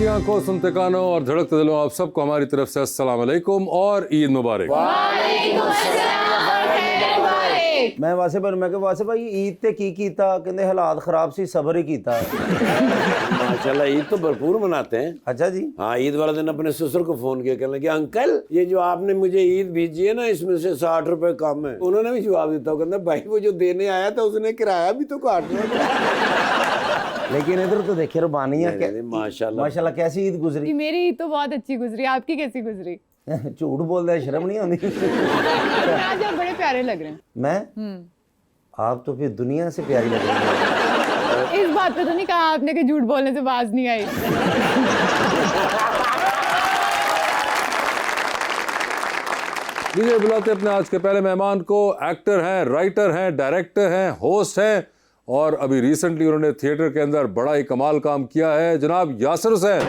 देखती आंखों, सुनते कानों और धड़कते दिलों, आप सबको हमारी तरफ से अस्सलाम वालेकुम और ईद मुबारक। मैं वासे पर मैं वासे भाई ईद ते की कीता कहंदे हालात खराब सी सबर ही कीता। माशाल्लाह ईद तो भरपूर मनाते हैं। अच्छा जी। हाँ, ईद वाले दिन अपने ससुर को फोन किया, कहने लगे अंकल ये जो आपने मुझे ईद भेजी है ना इसमें से 60 रुपए कम है। उन्होंने भी जवाब दिया, कहते भाई वो जो देने आया था उसने किराया भी तो काटना था। लेकिन इधर तो देखिए रुबानियां माशाल्लाह माशाल्लाह कैसी ईद गुजरी। मेरी ईद तो बहुत अच्छी गुजरी, आपकी कैसी गुजरी? झूठ बोलता है, शर्म नहीं आती। आज आप बड़े प्यारे लग रहे हैं। मैं आप तो फिर दुनिया से प्यारी लग रही है। इस बात पे तो नहीं कहा आपने कि झूठ बोलने से बाज नहीं आई। लीजिए बुलाते अपने आज के पहले मेहमान को। एक्टर हैं, राइटर हैं, डायरेक्टर हैं, होस्ट हैं और अभी रिसेंटली उन्होंने थिएटर के अंदर बड़ा ही कमाल काम किया है, जनाब यासिर हुसैन।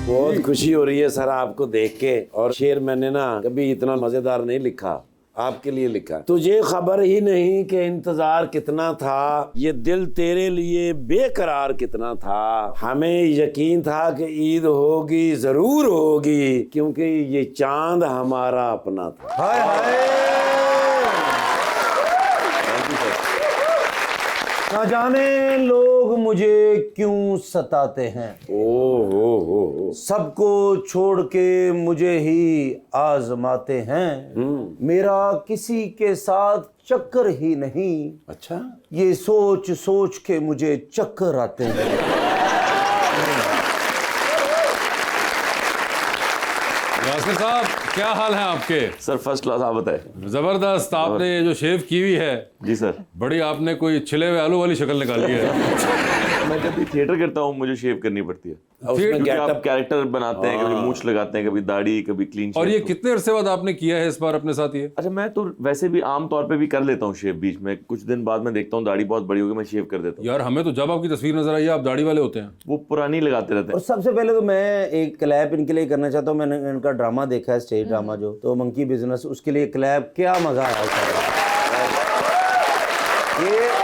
बहुत खुशी हो रही है सर आपको देख के। और शेर मैंने ना कभी इतना मजेदार नहीं लिखा, आपके लिए लिखा। तुझे खबर ही नहीं कि इंतजार कितना था, ये दिल तेरे लिए बेकरार कितना था। हमें यकीन था कि ईद होगी, जरूर होगी, क्योंकि ये चांद हमारा अपना था। हाय हाय। ना जाने लोग मुझे क्यों सताते हैं, ओ सबको छोड़ के मुझे ही आजमाते हैं। मेरा किसी के साथ चक्कर ही नहीं, अच्छा, ये सोच सोच के मुझे चक्कर आते हैं। यासिर साहब क्या हाल है आपके? सर फर्स्ट क्लास, आप बताएं। जबरदस्त। आपने ये जो शेव की हुई है, जी सर, बड़ी आपने कोई छिले हुए आलू वाली शक्ल निकाली है। मैं जब भी थिएटर करता हूँ मुझे शेव करनी पड़ती है, उसमें क्योंकि गेटअप आप कैरेक्टर बनाते हैं, कभी मूंछ लगाते हैं, कभी दाढ़ी, कभी क्लीन शेव। और ये कितने अरसे बाद आपने किया है इस बार अपने साथ ये? अच्छा, मैं तो वैसे भी आम तौर पे भी कर लेता हूँ शेव। बीच में कुछ दिन बाद मैं देखता हूँ दाढ़ी बहुत बड़ी हो गई, मैं शेव कर देता हूँ। यार हमें तो जब आपकी तस्वीर नजर आई है आप दाढ़ी वाले होते हैं। वो पुरानी लगाते रहते और हैं। सबसे पहले तो मैं एक क्लैप इनके लिए करना चाहता हूँ। मैंने इनका ड्रामा देखा है, स्टेज ड्रामा जो, तो मंकी बिजनेस, उसके लिए क्लैप, क्या मजा आया उसका। ये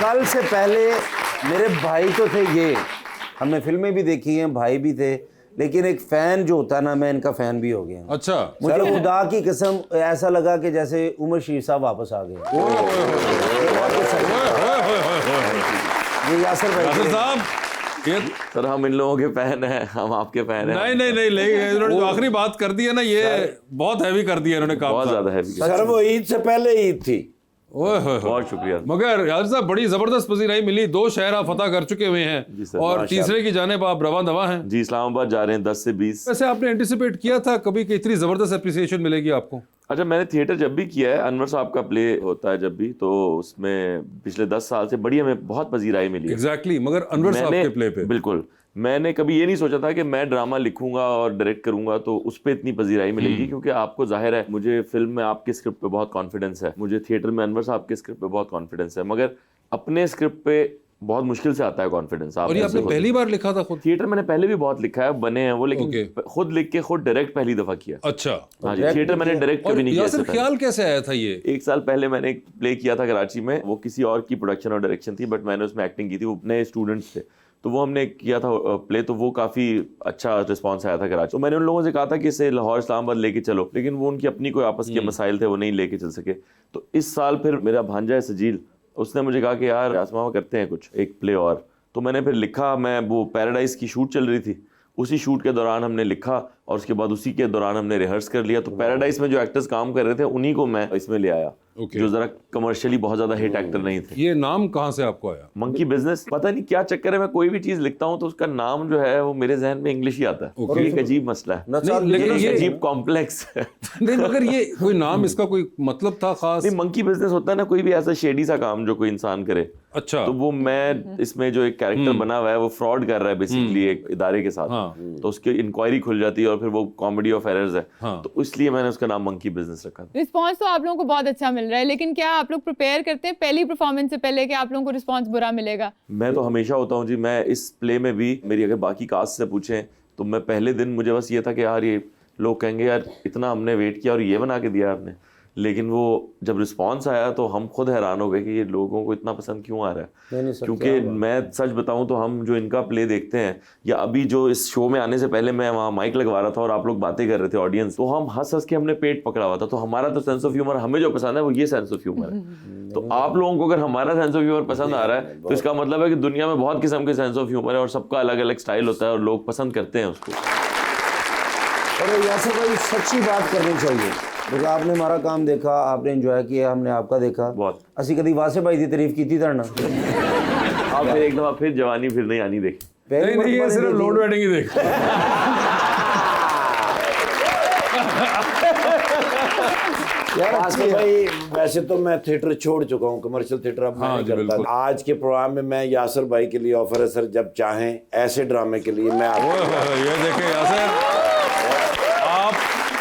कल से पहले मेरे भाई तो थे, ये हमने फिल्में भी देखी हैं, भाई भी थे, लेकिन एक फैन जो होता है ना, मैं इनका फैन भी हो गया। अच्छा, मुझे खुदा की कसम ऐसा लगा कि जैसे उमर शीर साहब वापस आ गए। ये यासिर भाई यासिर के- साहब ये सर हम इन लोगों के फैन हैं, हम आपके फैन हैं। नहीं, इन्होंने जो आखिरी बात कर दी है ना, ये बहुत हैवी कर दिया इन्होंने काम। बहुत ज्यादा हैवी। सर वो ईद से पहले ईद थी। बहुत शुक्रिया। मगर यार साहब बड़ी जबरदस्त पजीराई मिली। 2 शहर आप फतह कर चुके हुए हैं सर, और तीसरे की जानिब आप रवां दवा हैं। जी, इस्लामाबाद जा रहे हैं 10 से 20। वैसे आपने एंटिसिपेट किया था कभी कि इतनी जबरदस्त एप्रिसिएशन मिलेगी आपको? अच्छा, मैंने थिएटर जब भी किया है, अनवर साहब का प्ले होता है जब भी, तो उसमें पिछले 10 साल से बड़ी हमें बहुत पजीराई मिली है। एग्जैक्टली, मगर अनवर साहब के प्ले पे बिल्कुल मैंने कभी ये नहीं सोचा था कि मैं ड्रामा लिखूंगा और डायरेक्ट करूंगा तो उस पे इतनी पजीराई मिलेगी, क्योंकि आपको जाहिर है मुझे फिल्म में आपके स्क्रिप्ट पे बहुत कॉन्फिडेंस है, मुझे थिएटर में अनवर साहब के स्क्रिप्ट पे बहुत कॉन्फिडेंस है, मगर अपने स्क्रिप्ट पे बहुत मुश्किल से आता है कॉन्फिडेंस। और ये आपने पहली बार लिखा था खुद? थिएटर मैंने पहले भी बहुत लिखा है, बने हैं वो, लेकिन खुद लिख के खुद डायरेक्ट पहली दफा किया। अच्छा, हाँ जी, थिएटर मैंने डायरेक्ट और कभी नहीं किया। यासिर ख्याल कैसे आया था ये? 1 साल पहले मैंने एक प्ले किया था कराची में, वो किसी और की प्रोडक्शन और डायरेक्शन थी, बट मैंने उसमें एक्टिंग की थी, वो नए स्टूडेंट्स थे, तो वो हमने किया था प्ले, तो वो काफ़ी अच्छा रिस्पांस आया था कराची। तो मैंने उन लोगों से कहा था कि इसे लाहौर इस्लामाबाद लेके चलो, लेकिन वो उनकी अपनी कोई आपस के मसाइल थे, वो नहीं लेके चल सके। तो इस साल फिर मेरा भांजा है सजील, उसने मुझे कहा कि यार आसमां करते हैं कुछ एक प्ले और, तो मैंने फिर लिखा। मैं वो पैराडाइज की शूट चल रही थी, उसी शूट के दौरान हमने लिखा और उसके बाद उसी के दौरान हमने रिहर्स कर लिया। तो पैराडाइज में जो एक्टर्स काम कर रहे थे उन्हीं को मैं इसमें ले आया, जो जरा कमर्शियली बहुत ज्यादा हिट एक्टर नहीं थे। ये नाम कहाँ से आपको आया? मंकी बिजनेस, पता नहीं क्या चक्कर है, मैं कोई भी चीज लिखता हूँ तो उसका नाम जो है वो मेरे जहन में इंग्लिश ही आता है। Okay. एक अजीब मसला है, नहीं, लेकिन एक ये अजीब कॉम्प्लेक्स है। नहीं, मगर ये कोई नाम, इसका कोई मतलब था खास? नहीं, मंकी बिजनेस होता है ना कोई भी ऐसा शेडी सा काम जो कोई इंसान करे। अच्छा, तो वो मैं इसमें जो एक कैरेक्टर बना हुआ है वो फ्रॉड कर रहा है बेसिकली एक इदारे के साथ। हाँ। तो उसकी इंक्वायरी खुल जाती है और फिर वो कॉमेडी ऑफ एरर्स है। हाँ। तो इसलिए मैंने उसका नाम मंकी बिजनेस रखा था। रिस्पांस तो आप लोगों को बहुत अच्छा मिल रहा है, लेकिन क्या आप लोग प्रिपेयर करते हैं पहली परफॉर्मेंस से पहले कि आप लोगों को रिस्पांस बुरा मिलेगा? मैं तो हमेशा होता हूँ जी, मैं इस प्ले में भी, मेरी अगर बाकी कास्ट से पूछें तो मैं पहले दिन मुझे बस ये था कि यार ये लोग कहेंगे यार इतना हमने वेट किया और ये बना के दिया आपने, लेकिन वो जब रिस्पांस आया तो हम खुद हैरान हो गए कि ये लोगों को इतना पसंद क्यों आ रहा है। क्योंकि मैं सच बताऊं तो हम जो इनका प्ले देखते हैं, या अभी जो इस शो में आने से पहले मैं वहाँ माइक लगवा रहा था और आप लोग बातें कर रहे थे ऑडियंस, तो हम हंस हंस के हमने पेट पकड़ा हुआ था। तो हमारा तो सेंस ऑफ ह्यूमर, हमें जो पसंद है वो ये सेंस ऑफ ह्यूमर है। तो आप लोगों को अगर हमारा सेंस ऑफ ह्यूमर पसंद आ रहा है तो इसका मतलब है कि दुनिया में बहुत किस्म के सेंस ऑफ ह्यूमर है और सबका अलग अलग स्टाइल होता है और लोग पसंद करते हैं उसको। और यासर भाई सच्ची बात करनी चाहिए, देखो आपने हमारा काम देखा, आपने एंजॉय किया, हमने आपका देखा बहुत। ਅਸੀਂ कभी वासे भाई की तारीफ की थी तरना आप फिर एक दफा फिर जवानी फिर नहीं आनी देखी। नहीं नहीं, ये सिर्फ लोड वेडिंग ही देख। यार वासे भाई वैसे तो मैं थिएटर छोड़ चुका हूँ, कमर्शियल थिएटर अब मैं हाँ नहीं जी, करता। बिल्कुल। आज के प्रोग्राम में मैं यासर भाई के लिए ऑफर है सर, जब चाहें ऐसे ड्रामे के लिए मैं आपको ये देखे यासर, आप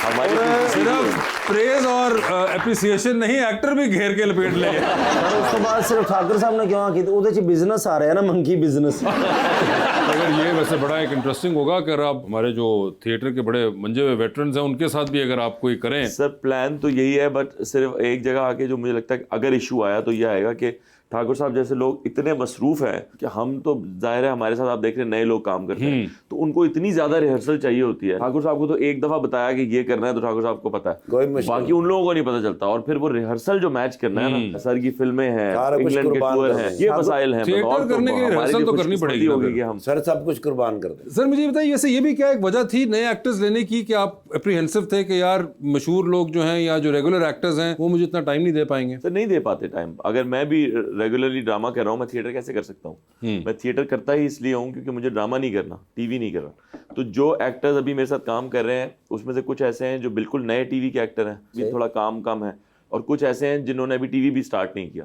हमारी सिर्फ प्रेज और एप्रिसिएशन नहीं, एक्टर भी घेर के लपेट लेंगे। पर उस तो बाद सिर्फ ठाकर साहब ने क्यों की, तो उधर बिजनेस आ रहा है ना, मंकी बिजनेस। अगर ये वैसे बड़ा एक इंटरेस्टिंग होगा अगर आप हमारे जो थिएटर के बड़े मंजे हुए वेटरन्स हैं उनके साथ भी अगर आप कोई करें। सर प्लान तो यही है, बट सिर्फ एक जगह आके जो मुझे लगता है अगर इशू आया तो ये आएगा कि ठाकुर साहब जैसे लोग इतने मसरूफ हैं कि हम तो जाहिर है हमारे साथ आप देख रहे हैं नए लोग काम करते हैं, तो उनको इतनी ज्यादा रिहर्सल चाहिए होती है। ठाकुर साहब को तो एक दफा बताया कि ये करना है तो ठाकुर साहब को पता कोई है, मुश्किल बाकी उन लोगों को नहीं पता चलता। और फिर वो रिहर्सल जो मैच करना है ना, सर की फिल्में हैं, सारा कुछ इंग्लैंड के कुर्बान टूर कर हैं, दें। ये मसाइल हैं, थिएटर और तो करने के लिए हमारे रिहर्सल तो कुछ करनी किस्मती पड़ेगी ना होगी फिर। कि हम सर सब कुछ कुर्बान कर दें। सर मुझे ये बताइए, वैसे ये भी क्या एक वजह थी नए एक्टर्स लेने की कि आप अप्रीहेंसिव थे कि यार मशहूर लोग जो हैं या जो रेगुलर एक्टर्स हैं वो मुझे इतना टाइम नहीं दे पाएंगे? सर नहीं दे पाते टाइम। अगर मैं भी रेगुलरली ड्रामा कर रहा हूँ, मैं थिएटर कैसे कर सकता हूँ? मैं थिएटर करता ही इसलिए हूँ क्योंकि मुझे ड्रामा नहीं करना, टीवी नहीं करना। तो जो एक्टर्स अभी मेरे साथ काम कर रहे हैं उसमें से कुछ ऐसे हैं जो बिल्कुल नए टीवी के एक्टर हैं, भी थोड़ा काम कम है, और कुछ ऐसे हैं जिन्होंने अभी टीवी भी स्टार्ट नहीं किया।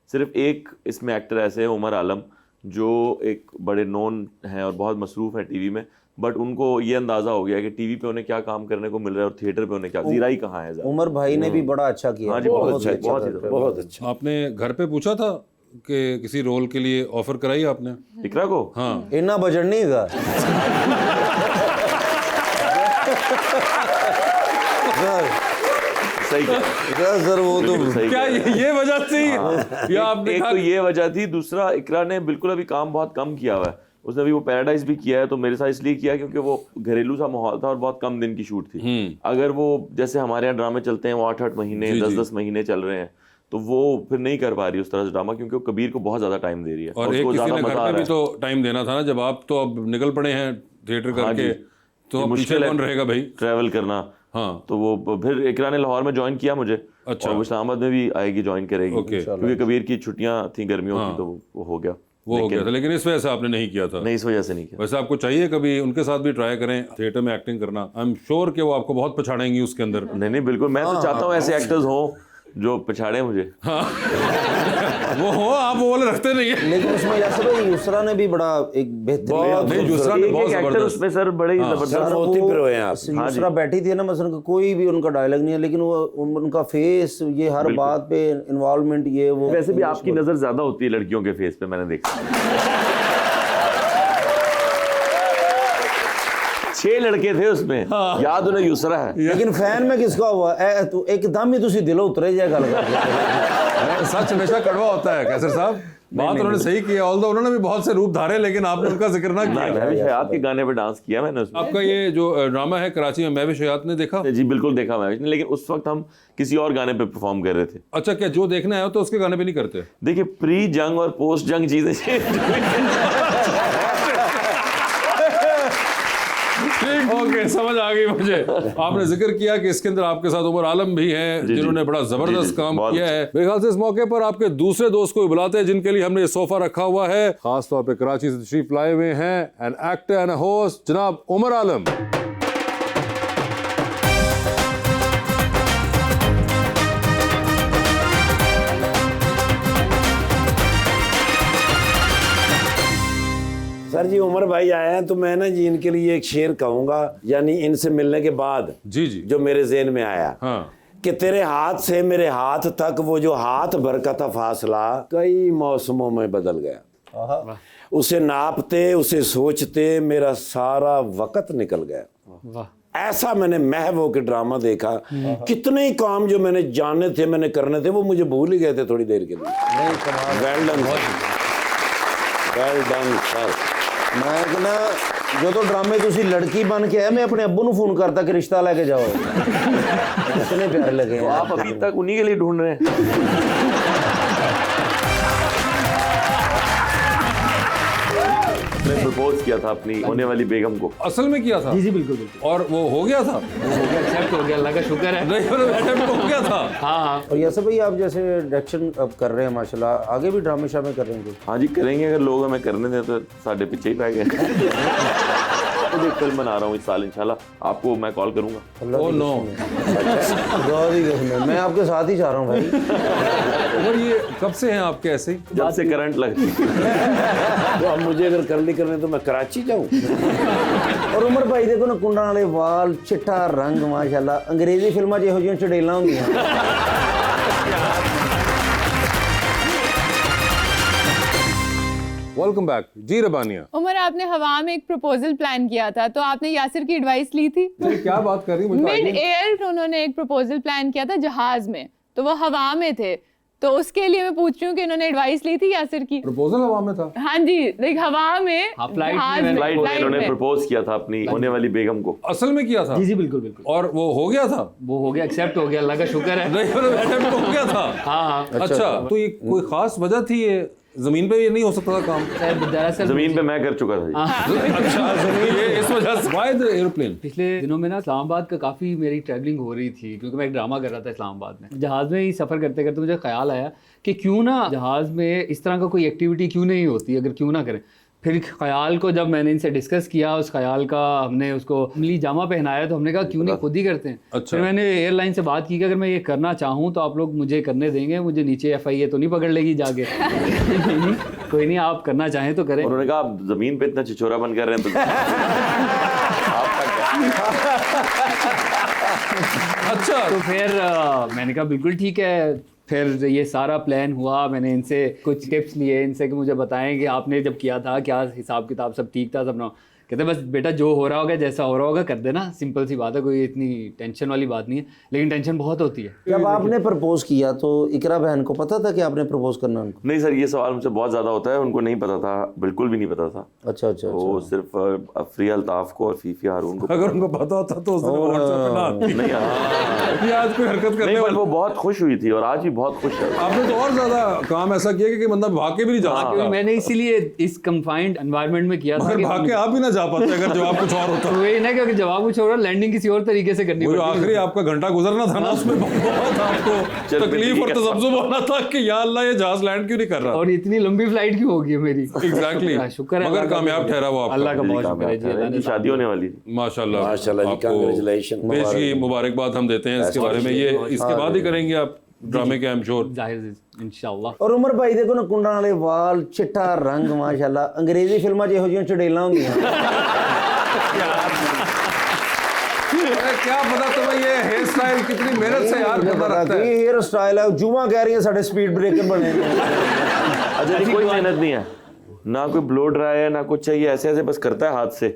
सिर्फ एक इसमें एक्टर ऐसे है उमर आलम, जो एक बड़े नोन हैं और बहुत मसरूफ है टीवी में, बट उनको ये अंदाजा हो गया कि टीवी पे उन्हें क्या काम करने को मिल रहा है और थिएटर पे उन्हें क्या, जीराई कहाँ है। उमर भाई ने भी बड़ा अच्छा किया। हाँ जी, बहुत अच्छा, बहुत अच्छा। आपने घर पे पूछा था कि किसी रोल के लिए ऑफर कराई आपने? इकरा को? हाँ। इतना बजट नहीं है सही कहा। सर, वो तो सही क्या कहा। ये वजह थी या आपने एक कहा? तो ये वजह थी, दूसरा इकरा ने बिल्कुल अभी काम बहुत कम किया हुआ है। उसने अभी वो पैराडाइज भी किया है, तो मेरे साथ इसलिए किया क्योंकि वो घरेलू सा माहौल था और बहुत कम दिन की शूट थी। अगर वो जैसे हमारे यहाँ ड्रामे चलते हैं वो 8-8 महीने 10-10 महीने चल रहे हैं, तो वो फिर नहीं कर पा रही उस तरह से ड्रामा, क्योंकि वो कबीर को बहुत ज्यादा टाइम दे रही है और एक उसको किसी ज्यादा ने घर मजा आ पे रहा भी है। तो टाइम देना था ना, जब आप तो अब निकल पड़े हैं थिएटर करके, तो अब पीछे मुश्किल है कौन रहेगा भाई? ट्रैवल करना। हाँ। तो वो फिर इकरा ने लाहौर में ज्वाइन किया मुझे। अच्छा। और वो इस्लामाबाद में भी आएगी, ज्वाइन करेगी, ओके। क्योंकि कबीर की छुट्टियां थी गर्मियों की, तो वो हो गया। वो हो गया था, लेकिन इस वजह से आपने नहीं किया था? नहीं, इस वजह से नहीं किया। वैसे आपको चाहिए कभी उनके साथ भी ट्राई करें थिएटर में एक्टिंग करना, आई एम श्योर कि वो आपको बहुत पछाड़ेंगी उसके अंदर। नहीं नहीं, बिल्कुल, मैं तो चाहता हूँ ऐसे एक्टर्स हों जो पछाड़े मुझे। वो हो, आप वो वाले रखते नहीं है। लेकिन उसमें यासर भाई युसरा ने भी बड़ा एक बेहतरीन नहीं, युसरा ने बहुत एक एक्टर जबरदस्त। उसमें सर बड़े ही जबरदस्त। मोती पे रोए आप। युसरा बैठी थी ना, मसलन कोई भी उनका डायलॉग नहीं है, लेकिन वो उनका फेस, ये हर बात पे इन्वॉल्वमेंट, ये वो। वैसे भी आपकी नजर ज्यादा होती है लड़कियों के फेस पे, मैंने देखा। 6 लड़के थे उसमें, याद उन्हें युसरा है। लेकिन फैन में किसका हुआ तू एकदम ही तुसी दिलो उतरे जाए गल कर। सच हमेशा कड़वा होता है कैसर साहब। बात उन्होंने सही की है, ऑल्दो उन्होंने भी बहुत से रूप धारे, लेकिन आपने उनका जिक्र ना किया। महविश हयात के गाने पे डांस किया मैंने उसमें। आपका ये जो ड्रामा है कराची में, महविश हयात ने देखा? जी बिल्कुल देखा महविश ने, लेकिन उस वक्त हम किसी और गाने पे परफॉर्म कर रहे थे। अच्छा, क्या जो देखने आए हो तो उसके गाने पे नहीं करते? देखिए, प्री जंग और पोस्ट जंग चीजें ठीक, ओके, समझ आ गई मुझे। आपने जिक्र किया कि इसके अंदर आपके साथ उमर आलम भी हैं, जिन्होंने बड़ा जबरदस्त काम किया है। मेरे ख्याल से इस मौके पर आपके दूसरे दोस्त को भी बुलाते हैं, जिनके लिए हमने ये सोफा रखा हुआ है, खास तौर पे कराची से तशरीफ लाए हुए हैं एन एक्टर एंड होस्ट जनाब उमर आलम। सर जी उमर भाई आए हैं, तो मैं ना जी इनके लिए एक शेर कहूंगा, यानी इनसे मिलने के बाद जी जी। जो मेरे ज़हन में आया। हाँ। कि तेरे हाथ से मेरे हाथ तक वो जो हाथ भर का था फासला, कई मौसमों में बदल गया। उसे नापते, उसे सोचते मेरा सारा वक्त निकल गया। वाह, ऐसा मैंने महव होकर ड्रामा देखा। कितने ही काम जो मैंने जाने थे, मैंने करने थे, वो मुझे भूल ही गए थे थोड़ी देर के लिए। Well done, well done sir. मैं कहना जो तो ड्रामे तुसी लड़की बन के आया, मैं अपने अब्बू ਨੂੰ फोन करता कि रिश्ता लेके जाओ। इतने प्यारे लगे तो हैं। आप अभी तक उन्हीं के लिए ढूंढ रहे हैं। मैं प्रपोज किया था अपनी होने वाली बेगम को। असल में किया था? जी बिल्कुल बिल्कुल, और वो हो गया था? वो हो गया, एक्सेप्ट हो गया, अल्लाह का शुक्र है। नहीं मतलब attempt हो गया था? हाँ, और यासर भाई आप जैसे डायरेक्शन अब कर रहे हैं माशाल्लाह, आगे भी ड्रामे शामे कर रहे हैं? हाँ जी करेंगे, अगर लोग हमें करने दें तो साढ़े पीछे ही रह गए। तो एक फिल्म बना रहा हूँ इस साल इंशाल्लाह, आपको मैं कॉल करूंगा। ओह नो, बहुत ही किस्मत, मैं आपके साथ ही जा रहा हूँ भाई। और ये कब से हैं आपके ऐसे ही? जब से करंट लगती तो अब मुझे अगर करली करने तो मैं कराची जाऊँ। और उमर भाई देखो ना, कुंडा वाले वाल, चिट्टा रंग, माशाल्लाह अंग्रेजी फिल्मां ਜਿਹੋ ਜਿਹੀਆਂ ਚੜੇਲਾਂ ਹੁੰਦੀਆਂ। वेलकम बैक जी रबानिया। उमर, आपने हवा में एक प्रपोजल प्लान किया था, तो आपने यासिर की एडवाइस ली थी? ये क्या बात कर रही है? मुझे मिड एयर उन्होंने एक प्रपोजल प्लान किया था जहाज में, तो वो हवा में थे, तो उसके लिए मैं पूछ रही हूँ कि इन्होंने एडवाइस ली थी यासिर की? प्रपोजल हवा में था? हाँ जी, लाइक हवा में, हाँ, फ्लाइट में जहाज मैंने- फ्लाइट में फ्लाइट इन्होंने में। प्रपोज किया था अपनी होने वाली बेगम को। असल में किया था? जी बिल्कुल बिल्कुल, और वो हो गया था? वो हो गया, एक्सेप्ट हो गया, अल्लाह का शुक्र है। नहीं मतलब attempt हो गया था? हाँ हाँ, अच्छा, तो ये कोई खास वजह थी? ये जमीन पे ये नहीं हो सकता था काम? शायद दरअसल जमीन पे मैं कर चुका था जी। अच्छा, जमीन ये इस वजह से। Why the airplane? पिछले दिनों में ना इस्लामाबाद का काफ़ी मेरी ट्रैवलिंग हो रही थी, क्योंकि मैं एक ड्रामा कर रहा था इस्लामाबाद में। जहाज़ में ही सफ़र करते करते मुझे ख्याल आया कि क्यों ना जहाज़ में इस तरह का कोई एक्टिविटी क्यों नहीं होती, अगर क्यों ना करें। फिर ख्याल को जब मैंने इनसे डिस्कस किया, उस ख्याल का हमने उसको अमली जामा पहनाया, तो हमने कहा क्यों नहीं खुद ही करते हैं। अच्छा। फिर मैंने एयरलाइन से बात की कि अगर मैं ये करना चाहूँ तो आप लोग मुझे करने देंगे, मुझे नीचे FIA तो नहीं पकड़ लेगी जाके। नहीं, कोई नहीं, आप करना चाहें तो करें। उन्होंने कहा आप जमीन पे इतना छिछोरापन कर रहे हैं तो अच्छा, तो फिर मैंने कहा बिल्कुल ठीक है। फिर ये सारा प्लान हुआ, मैंने इनसे कुछ टिप्स लिए इनसे कि मुझे बताएं कि आपने जब किया था क्या हिसाब किताब सब ठीक था सब ना। कहते बस बेटा जो हो रहा होगा, जैसा हो रहा होगा कर देना, सिंपल सी बात है, कोई इतनी टेंशन वाली बात नहीं है, लेकिन टेंशन बहुत होती है। जब आपने प्रपोज किया तो इकरा बहन को पता था कि आपने प्रपोज करना उनको? नहीं सर, ये सवाल मुझसे बहुत ज्यादा होता है, उनको नहीं पता था, बिल्कुल भी नहीं पता था। अच्छा अच्छा वो सिर्फ अफरिया अल्ताफ को और फीफी हारून को। अगर उनको पता होता तो उसने WhatsApp पे ना नहीं हाँ। ये आज कोई हरकत करने नहीं, पर वाला। वो बहुत खुश हुई थी और आज भी बहुत खुश है। आपने तो और ज्यादा काम ऐसा किया कि बंदा भाग के भी नहीं जा सकता। क्योंकि मैंने इसीलिए इस कंफाइंड एनवायरनमेंट में किया था मगर कि भाग के आप भी ना जा पाते अगर जवाब कुछ और होता। तो वही ना कि अगर जवाब कुछ हो रहा, लैंडिंग किसी और तरीके से करनी वो जो पड़ती है। आखिरी आपका घंटा गुजरना था ना, उसमें बहुत आपको चल, तकलीफ और ठीक है। तसब्जुब होना था कि या अल्लाह ये जहाज लैंड क्यों नहीं कर रहा। और इतनी लंबी फ्लाइट क्यों होगी मेरी? एग्जैक्टली, शुक्र है मगर अल्लाह का। कामयाब ठहरा वो आपका। अल्लाह का बहुत शुक्र है जी, अल्लाह ने शादी होने वाली थी। माशाल्लाह माशाल्लाह जी, आपको congratulations। पेशगी मुबारकबाद हम देते हैं इसके बारे में। ये इसके बाद ही करेंगे आप ड्रामे के, आई एम श्योर। जाहिर इंशाल्लाह। और उमर भाई देखो ना, कुंडा वाले वाल, चिट्टा रंग, माशाल्लाह अंग्रेजी फिल्मां ਜਿਹੋ ਜਿਹੀਆਂ ਚੜੇਲਾਂ ਹੁੰਦੀਆਂ। क्या पता तुम्हें ये हेयर स्टाइल कितनी मेहनत से यार करता रहता है। ये हेयर स्टाइल है, जुमा कह रही है साढ़े स्पीड ब्रेकर बने हैं। अच्छा जी, कोई मेहनत नहीं है, ना कोई ब्लो ड्राई है ना कुछ चाहिए, ऐसे ऐसे बस करता है हाथ से,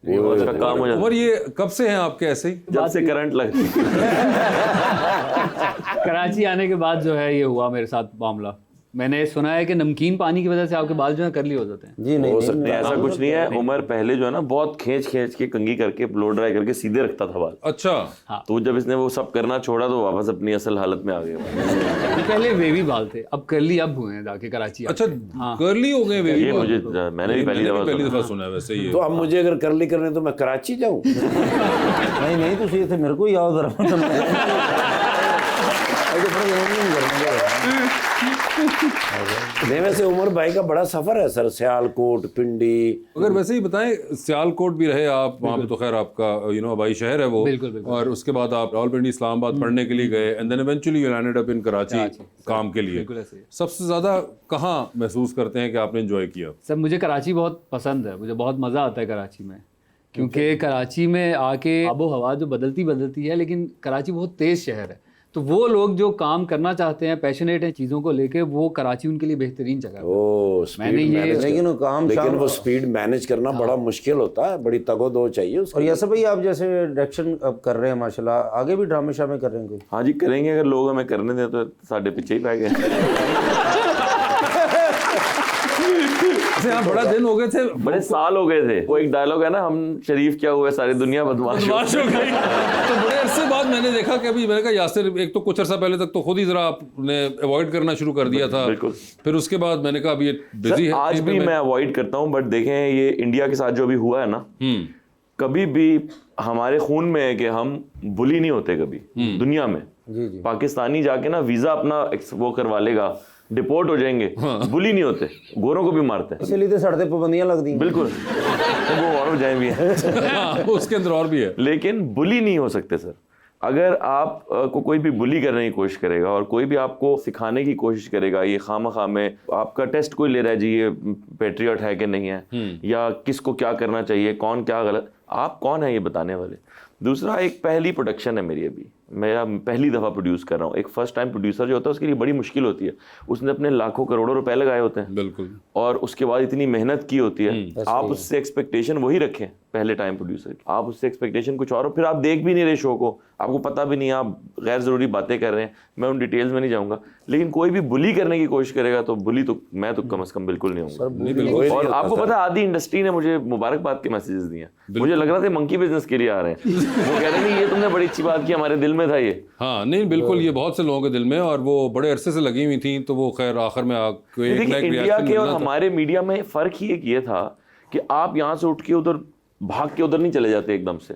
वो जरा काम हो जाता उमर ये कब से हैं आपके ऐसे ही? है जब से करंट लगती है। कराची आने के बाद जो है ये हुआ मेरे साथ मामला। मैंने सुना है कि नमकीन पानी की वजह से आपके बाल जो है कर्ली हो जाते हैं। जी नहीं हो नहीं, सकते हैं, ऐसा कुछ नहीं है। उमर पहले जो है ना बहुत खींच खींच के कंघी करके ब्लो ड्राई करके सीधे रखता था बाल। अच्छा, तो जब इसने वो सब करना छोड़ा तो वापस अपनी असल हालत में आ गया। ये पहले वेवी बाल थे, अब कर्ली अब हुए हैं जाके कराची अच्छा हाँ। कर्ली हो गए बेबी। ये मुझे मैंने भी पहली दफा सुना है वैसे ये। तो अब मुझे अगर करली करने तो मैं कराची जाऊँ? नहीं नहीं, तुम ये थे मेरे को याद रहा। नहीं, वैसे उमर भाई का बड़ा सफर है सर, सियालकोट, पिंडी। अगर वैसे ही बताएं, सियालकोट भी रहे आप, वहाँ पे तो खैर आपका हवाई शहर है वो। बिल्कुल, बिल्कुल। और उसके बाद आप रावलपिंडी इस्लामाबाद पढ़ने के लिए गए, and then eventually you landed up in Karachi काम के लिए। बिल्कुल ऐसे ही। सबसे ज्यादा कहाँ महसूस करते हैं कि आपने एंजॉय किया? सर मुझे कराची बहुत पसंद है, मुझे बहुत मज़ा आता है कराची में, क्योंकि कराची में आके आबो हवा जो बदलती है, लेकिन कराची बहुत तेज़ शहर है, तो वो लोग जो काम करना चाहते हैं, पैशनेट हैं चीज़ों को लेके, वो कराची उनके लिए बेहतरीन जगह है। ओ मैंने स्पीड ये- मैनेज, लेकिन वो काम लेकिन शाम- वो स्पीड मैनेज करना बड़ा मुश्किल होता है, बड़ी तगो-दो चाहिए उसको। और यासर भाई आप जैसे डायरेक्शन अब कर रहे हैं माशाल्लाह, आगे भी ड्रामे शामे कर रहे हैं कोई? हाँ जी करेंगे, अगर लोग हमें करने दें तो साढ़े पीछे ही पै गए। अच्छा, यहाँ बड़ा दिन हो गए थे, बड़े साल हो गए थे। वो एक डायलॉग है ना, हम शरीफ क्या हुए सारी दुनिया बदमाश हो बदमाश हो गई। तो बड़े अरसे बाद मैंने देखा कि अभी मैंने कहा यासिर, एक तो कुछ अरसा पहले तक तो खुद ही जरा आपने अवॉइड करना शुरू कर दिया था, बिल्कुल। फिर उसके बाद मैंने कहा अभी ये बिजी है। आज भी मैं अवॉइड करता हूँ, बट देखें ये इंडिया के साथ जो अभी हुआ है ना, कभी भी हमारे खून में है कि हम बुली नहीं होते कभी दुनिया में। जी जी। पाकिस्तानी जाके ना वीजा अपना वो करवा लेगा, डिपोर्ट हो जाएंगे, बुली नहीं होते, गोरों को भी मारते हैं। इसीलिए तो सड़कें पाबंदियां लग दी। बिल्कुल, तो वो और हो जाए भी है। हाँ, उसके अंदर और भी है। लेकिन बुली नहीं हो सकते सर। अगर आप को कोई भी बुली करने की कोशिश करेगा और कोई भी आपको सिखाने की कोशिश करेगा, ये खामखा में आपका टेस्ट कोई ले रहा है जी, ये पैट्रियट है कि नहीं है, या किसको क्या करना चाहिए, कौन क्या गलत, आप कौन है ये बताने वाले। दूसरा, एक पहली प्रोडक्शन है मेरी, अभी मेरा पहली दफ़ा प्रोड्यूस कर रहा हूँ। एक फर्स्ट टाइम प्रोड्यूसर जो होता है उसके लिए बड़ी मुश्किल होती है, उसने अपने लाखों करोड़ों रुपए लगाए होते हैं, बिल्कुल, और उसके बाद इतनी मेहनत की होती है। आप उससे एक्सपेक्टेशन वही रखें पहले टाइम प्रोड्यूसर की, आप उससे एक्सपेक्टेशन कुछ और, फिर आप देख भी नहीं रहे शो को, आपको पता भी नहीं, आप गैर ज़रूरी बातें कर रहे हैं, मैं उन डिटेल्स में नहीं जाऊँगा। लेकिन कोई भी बुली करने की कोशिश करेगा तो बुली तो मैं तो कम से कम बिल्कुल नहीं हूँ। और आपको पता है आधी इंडस्ट्री ने मुझे मुबारकबाद के मैसेजेस दिए, मुझे लग रहा था मंकी बिजनेस के लिए आ रहे हैं। वो कह रहे हैं ये तुमने बड़ी अच्छी बात की, हमारे दिल में था ये। हाँ नहीं बिल्कुल, ये बहुत से लोगों के दिल में, और वो बड़े अरसे से लगी हुई थी, तो वो खैर आखिर में आपको एक देखिए, लाइक इंडिया रिएक्शन के और मिलना था। हमारे मीडिया में फर्क ही एक ये था कि आप यहाँ से उठ के उधर भाग के उधर नहीं चले जाते एकदम से।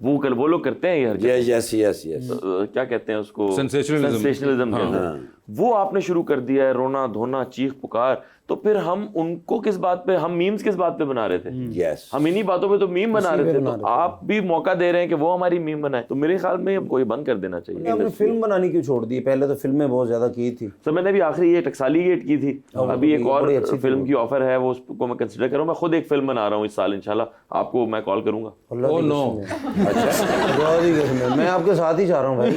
वो लोग करते हैं ये हर जगह। Yes yes yes. क्या कहते हैं उसको, Sensationalism। सेंसेशनलिज्म कहते हैं। वो आपने शुरू कर दिया है, रोना धोना चीख पुकार। तो फिर हम उनको किस बात पे, हम मीम्स किस बात पे बना रहे थे? यस। हम इन्हीं बातों पे तो मीम बना रहे थे, तो आप भी मौका दे रहे हैं कि वो हमारी मीम बनाए। तो मेरे ख्याल में कोई बंद कर देना चाहिए। आपने फिल्म बनानी क्यों छोड़ दी? पहले तो फिल्में बहुत ज्यादा की थी। सर मैंने भी आखिरी ये टकसाली गेट की थी, अभी एक और बड़ी अच्छी फिल्म की ऑफर है, वो उसको मैं कंसिडर करूँ। मैं खुद एक फिल्म बना रहा हूँ इस साल, इंशाल्लाह आपको मैं कॉल करूंगा। ओह नो, बहुत ही किस्म है। मैं आपके साथ ही जा रहा हूँ भाई।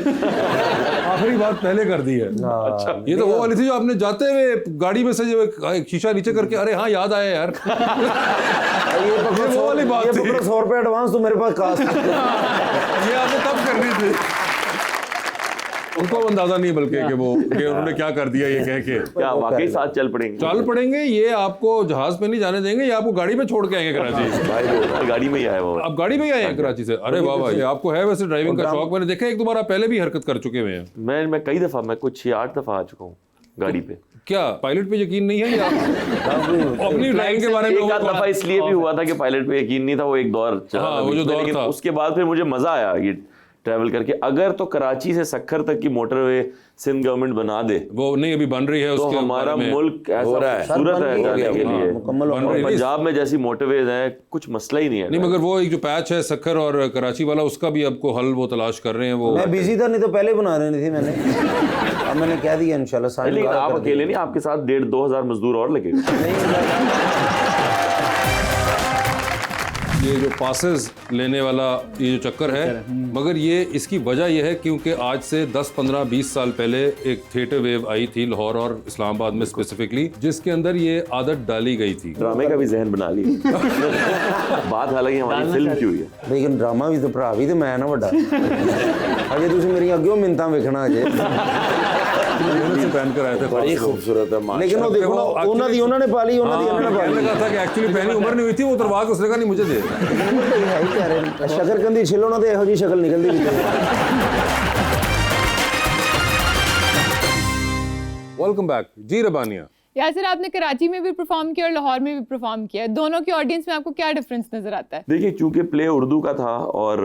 आखिरी बात पहले कर दी है। अच्छा, ये तो वो वाली थी जो आपने जाते हुए गाड़ी में से जो एक शीशा नीचे करके, अरे हाँ याद आया यार। ये पकड़ो वो वाली बात ये थी। पकड़ो 100 रुपये एडवांस, तो मेरे पास कास्ट। ये आपने तब करनी थी। उनको अंदाजा नहीं बल्कि कि वो कि उन्होंने क्या कर दिया ये कह के। क्या वाकई साथ चल पड़ेंगे? चल पड़ेंगे, ये आपको जहाज पे नहीं जाने देंगे, ये आपको गाड़ी पे छोड़ के आएंगे कराची। भाई वो गाड़ी में ही आया वो। अब गाड़ी में ही आए हैं कराची से? अरे वाह वाह, ये आपको है वैसे ड्राइविंग का शौक। मैंने देखा एक दो बार आप पहले भी हरकत कर चुके हुए हैं। मैं कई दफा, मैं कुछ 6-8 दफा आ चुका हूँ गाड़ी पे। क्या पायलट पे यकीन नहीं है या अपनी ड्राइविंग के बारे में? एक आध दफा इसलिए भी हुआ था कि पायलट पे यकीन नहीं था, वो एक दौर चला हाँ, था वो जो बीच में, दौर लेकिन था। उसके बाद फिर मुझे मजा आया ये ट्रैवल करके। अगर तो कराची से सक्खर तक की मोटरवे सिंध गवर्नमेंट बना दे, वो नहीं अभी बन रही है तो उसके हमारा बारे में। मुल्क हो रहा ऐसा है। खूबसूरत है जाने के लिए। मुकम्मल बन और रही है। पंजाब में जैसी मोटरवेज हैं, कुछ मसला ही नहीं है। नहीं मगर वो एक जो पैच है सक्खर और कराची वाला, उसका भी आपको हल वो तलाश कर रहे हैं। वो मैं बिजी था, नहीं तो पहले बना रही थी मैंने। अब मैंने कह दिया इंशाल्लाह साइन लेकिन वगैरह आप कर अकेले नहीं, आपके साथ 1,500-2 हज़ार मजदूर और लगेगा। ये जो पासेस लेने वाला ये जो चक्कर है, मगर ये इसकी वजह यह है क्योंकि आज से 10, 15, 20 साल पहले एक थिएटर वेव आई थी लाहौर और इस्लामाबाद में स्पेसिफिकली, जिसके अंदर ये आदत डाली गई थी। ड्रामे का भी जहन बना लिया। बात हालांकि हमारी फिल्म की हुई है। लेकिन ड्रामा भी तो भरा भी तो मैं ना बड़ा। अजे तुम मेरी अगे मिन्नतां वेखना अजे। से पहन कर आए थे। बड़ी खूबसूरत है माशाल्लाह। लेकिन वो देखो ना, ਉਹਨਾਂ ਦੀ ਉਹਨਾਂ ਨੇ ਪਾ ਲਈ, ਉਹਨਾਂ ਦੀ ਇਹਨਾਂ ਨੇ ਪਾ कहने ਲਈ। लगा था कि एक्चुअली पहली उम्र नहीं हुई थी, वो उतरवा के उसने कहा नहीं मुझे दे। ਹੈ ਹੀ ਕਹਿ ਰਹੇ ਸ਼ਕਰਕੰਦੀ ਛਿੱਲੋ ਨਾ ਤੇ ਇਹੋ ਜਿਹੀ ਸ਼ਕਲ ਨਿਕਲਦੀ ਵੀ। वेलकम बैक जी रबानिया। यासिर, आपने कराची में भी परफॉर्म किया और लाहौर में भी परफॉर्म किया, दोनों की ऑडियंस में आपको क्या डिफरेंस नजर आता है? देखिए, चूंकि प्ले उर्दू का था और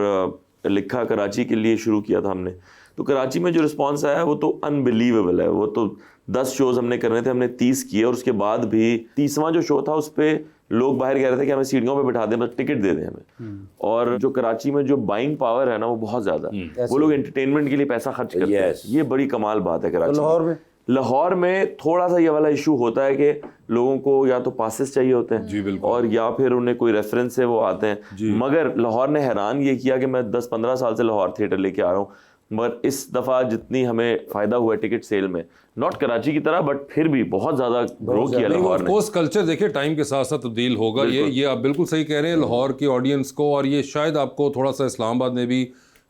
लिखा कराची के लिए शुरू किया था हमने, तो कराची में जो रिस्पांस आया वो तो अनबिलीवेबल है। वो तो 10 शोज हमने करने थे, हमने 30 किए, और उसके बाद भी 30वां जो शो था उस पे लोग बाहर कह रहे थे कि हमें सीढ़ियों पे बिठा दें, बस टिकट दे दें हमें। और जो कराची में जो बाइंग पावर है ना, वो बहुत ज्यादा है। वो लोग एंटरटेनमेंट के लिए पैसा खर्च करते हैं। ये बड़ी कमाल बात है कराची। लाहौर में लाहौर में थोड़ा सा ये वाला इशू होता है कि लोगों को या तो पासेस चाहिए होते हैं जी बिल्कुल, और या फिर उन्हें कोई रेफरेंस से वो आते हैं। मगर लाहौर ने हैरान ये किया कि मैं 10-15 साल से लाहौर थिएटर लेके आ रहा हूँ, मगर इस दफ़ा जितनी हमें फ़ायदा हुआ टिकट सेल में, नॉट कराची की तरह बट फिर भी बहुत ज़्यादा ग्रो किया लाहौर ने। ऑफकोर्स कल्चर देखिए टाइम के साथ साथ तब्दील होगा, ये आप बिल्कुल सही कह रहे हैं। लाहौर की ऑडियंस को, और ये शायद आपको थोड़ा सा इस्लामाबाद में भी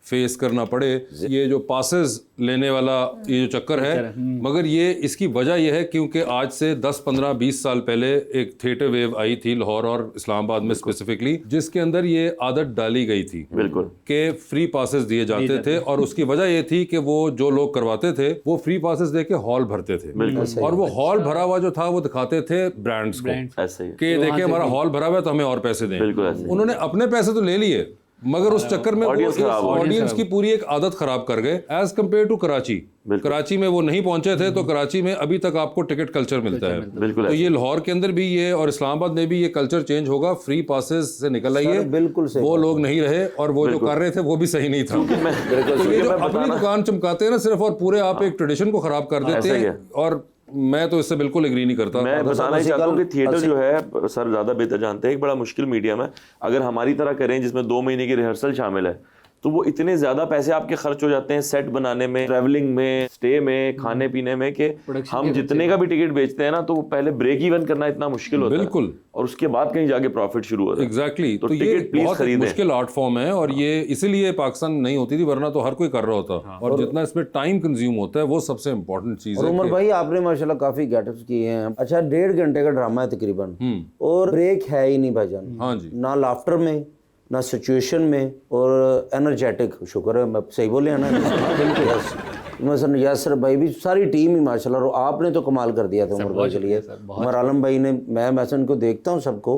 फेस करना पड़े, ये जो पासेस लेने वाला ये जो चक्कर है, मगर ये इसकी वजह यह है क्योंकि आज से 10, 15, 20 साल पहले एक थिएटर वेव आई थी लाहौर और इस्लामाबाद में स्पेसिफिकली, जिसके अंदर ये आदत डाली गई थी बिल्कुल कि फ्री पासेस दिए जाते थे, और उसकी वजह ये थी कि वो जो लोग करवाते थे वो फ्री पासेस देके हॉल भरते थे, और वो हॉल भरा हुआ जो था वो दिखाते थे ब्रांड्स को ऐसे ही कि देखिए हमारा हॉल भरा हुआ है तो हमें और पैसे दें। बिल्कुल ऐसे ही। उन्होंने अपने पैसे तो ले लिए, मगर उस चक्कर में Audience खराब हो गई। ऑडियंस की पूरी एक आदत खराब कर गए as compared to Karachi. Karachi में वो नहीं पहुंचे थे, तो कराची में अभी तक आपको टिकट कल्चर मिलता है। बिल्कुल तो ये लाहौर के अंदर भी ये, और इस्लामाबाद में भी ये कल्चर चेंज होगा। फ्री पासेस से निकल आइए, बिल्कुल सही वो लोग नहीं रहे, और वो जो कर रहे थे वो भी सही नहीं था। तो ये जो अपनी दुकान चमकाते हैं ना सिर्फ, और पूरे आप एक ट्रेडिशन को खराब कर देते ऐसा ही हैं, है। और मैं तो इससे बिल्कुल एग्री नहीं करता। मैं बताना ही चाहता हूँ कि थिएटर जो है, सर ज़्यादा बेहतर जानते हैं, एक बड़ा मुश्किल मीडियम है। अगर हमारी तरह करें जिसमें 2 महीने की रिहर्सल शामिल है, तो वो इतने ज़्यादा पैसे आपके खर्च हो जाते हैं सेट बनाने में, ट्रैवलिंग में, स्टे में, खाने पीने में, कि हम जितने का भी टिकट बेचते हैं ना, तो वो पहले ब्रेक इवन करना इतना मुश्किल होता है। बिल्कुल। और उसके बाद कहीं जाके प्रॉफिट शुरू होता है। एग्जैक्टली। तो तो ये टिकट प्लीज बहुत खरीदें। मुश्किल आर्ट फॉर्म है, और ये इसीलिए पाकिस्तान नहीं होती थी, वरना तो हर कोई कर रहा होता। और जितना इसमें टाइम कंज्यूम होता है वो सबसे इम्पोर्टेंट चीज और है। उमर भाई आपने माशाल्लाह काफी गेटअप्स किए हैं। अच्छा 1.5 घंटे का ड्रामा है तकरीबन, और ब्रेक है ही नहीं भाईजान। हाँ जी। ना लाफ्टर में, ना सिचुएशन में, और एनर्जेटिक। शुक्र है मैं सही बोले हैं ना। बिल्कुल। मसलन यासर भाई भी, सारी टीम ही माशाल्लाह, और आपने तो कमाल कर दिया था उमर भाई के लिए। उमर आलम भाई ने, मैं उनको देखता हूँ सबको,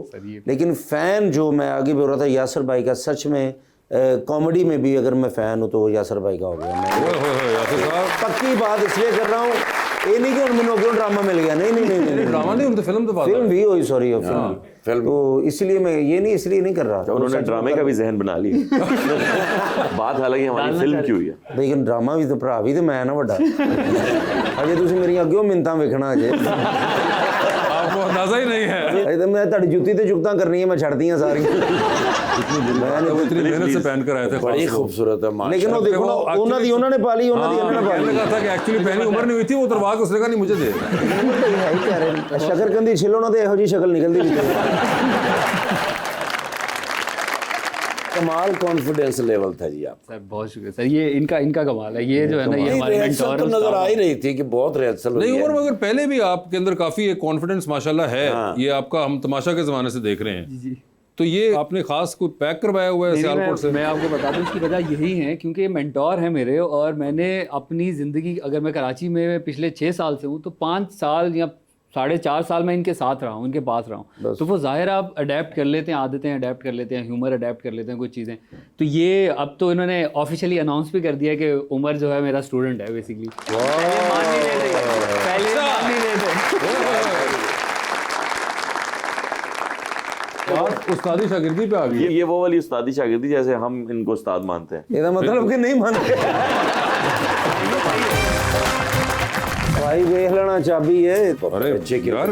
लेकिन फ़ैन जो मैं आगे बोल रहा था यासर भाई का, सच में कॉमेडी में भी अगर मैं फ़ैन हूँ तो वो यासर भाई का हो गया। मैं यासर साहब, पक्की बात इसलिए कर रहा हूँ, ये नहीं कि मैंने क्यों ड्रामा मिल गया, नहीं नहीं नहीं, नहीं। ड्रामा नहीं, उनकी फिल्म तो बात फिल्म भी हुई, सॉरी फिल्म। तो इसलिए मैं ये नहीं, इसलिए नहीं कर रहा। उन्होंने ड्रामे का भी जहन बना लिया। बात हालांकि हमारी फिल्म की हुई है, लेकिन ड्रामा भी तो भरा भी तो मैं ना बड़ा। अजे तुम मेरी अगे मिन्नतां वेखना अजे, आपको अंदाजा ही नहीं है। अजे तो मैं तुहाडी जुत्ती ते चुकता करनी है, मैं छड़दी हां सारी। वो इतनी मेहनत से पहन कर आए थे, बड़ी खास लोग। खूबसूरत है माशाल्लाह। लेकिन वो देखो ना, उन्होंने उन्होंने पाली, उन्होंने हाँ, कहने का था कि एक्चुअली पहनी उम्र नहीं हुई थी, वो उतरवा के उसने कहा नहीं मुझे दे। है ही कह रहे शकरकंदी छिलो ना, तो ਇਹੋ जी शक्ल निकलती भी। कमाल कॉन्फिडेंस लेवल था जी आप। सर बहुत शुक्रिया सर, ये इनका कमाल है। ये जो है ना, ये हमारे रिहर्सल मेंटोर तो नजर आ ही रही थी कि बहुत रिहर्सल नहीं हुई है। उमर, मगर पहले भी आपके अंदर काफी एक कॉन्फिडेंस माशाल्लाह है। ये आपका हम तमाशा के जमाने से देख रहे हैं। तो ये आपने खास कोई पैक करवाया हुआ है सियालकोट से? मैं आपको बता दूं, इसकी वजह यही है क्योंकि ये मेंटोर है मेरे, और मैंने अपनी ज़िंदगी, अगर मैं कराची में पिछले 6 साल से हूँ, तो 5 साल या 4.5 साल मैं इनके साथ रहा हूँ, इनके पास रहा हूँ। तो वो ज़ाहिर आप अडेप्ट कर लेते हैं, आदतें अडेप्ट कर लेते हैं, ह्यूमर अडेप्ट कर लेते हैं, कुछ चीज़ें। तो ये अब तो इन्होंने ऑफिशियली अनाउंस भी कर दिया कि उमर जो है मेरा स्टूडेंट है बेसिकली। पहले मान नहीं रहे थे। उस्तादी शागिर्दी पे आ गई। ये वो वाली उस्तादी शागिर्दी जैसे हम इनको उस्ताद मानते हैं। ਇਹਦਾ मतलब कि नहीं मानते। भाई देख लेना चाबी है। अरे यार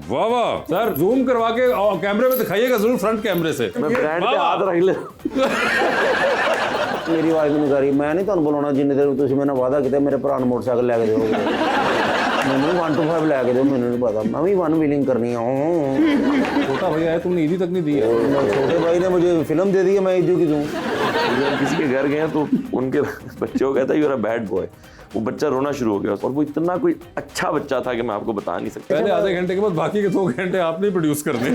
वाह वाह सर, जूम करवा के कैमरे में दिखाइएगा जरूर, फ्रंट कैमरे से। मैं ब्रांड पे हाथ रख ले। मेरी आवाज नहीं कर रही, मैं नहीं ਤੁਹਾਨੂੰ ਬੁਲਾਉਣਾ ਜਿੰਨੇ ਦੇਰ ਤੁਸੀਂ ਮੇਰੇ ਨਾਲ ਵਾਅਦਾ ਕੀਤਾ ਮੇਰੇ ਭਰਾ ਨੂੰ ਮੋਟਰਸਾਈਕਲ ਲੈ ਕੇ ਦਿਓਗੇ। ਮੈਨੂੰ 1 to 5 ਲੈ ਕੇ ਦਿਓ, ਮੈਨੂੰ ਨਹੀਂ ਪਤਾ, मैं भी 1 व्हीलिंग करनी है। छोटा भैया है, तुमने ईदी तक नहीं दी है। छोटे भाई ने मुझे फिल्म दे दी है, मैं ईदी की दूँ। जब किसी के घर गए तो उनके बच्चे को कहता है you are a bad boy, वो बच्चा रोना शुरू हो गया, और वो इतना कोई अच्छा बच्चा था कि मैं आपको बता नहीं सकता। पहले आधे घंटे के बाद बाकी के 2 घंटे आपने प्रोड्यूस कर दिए।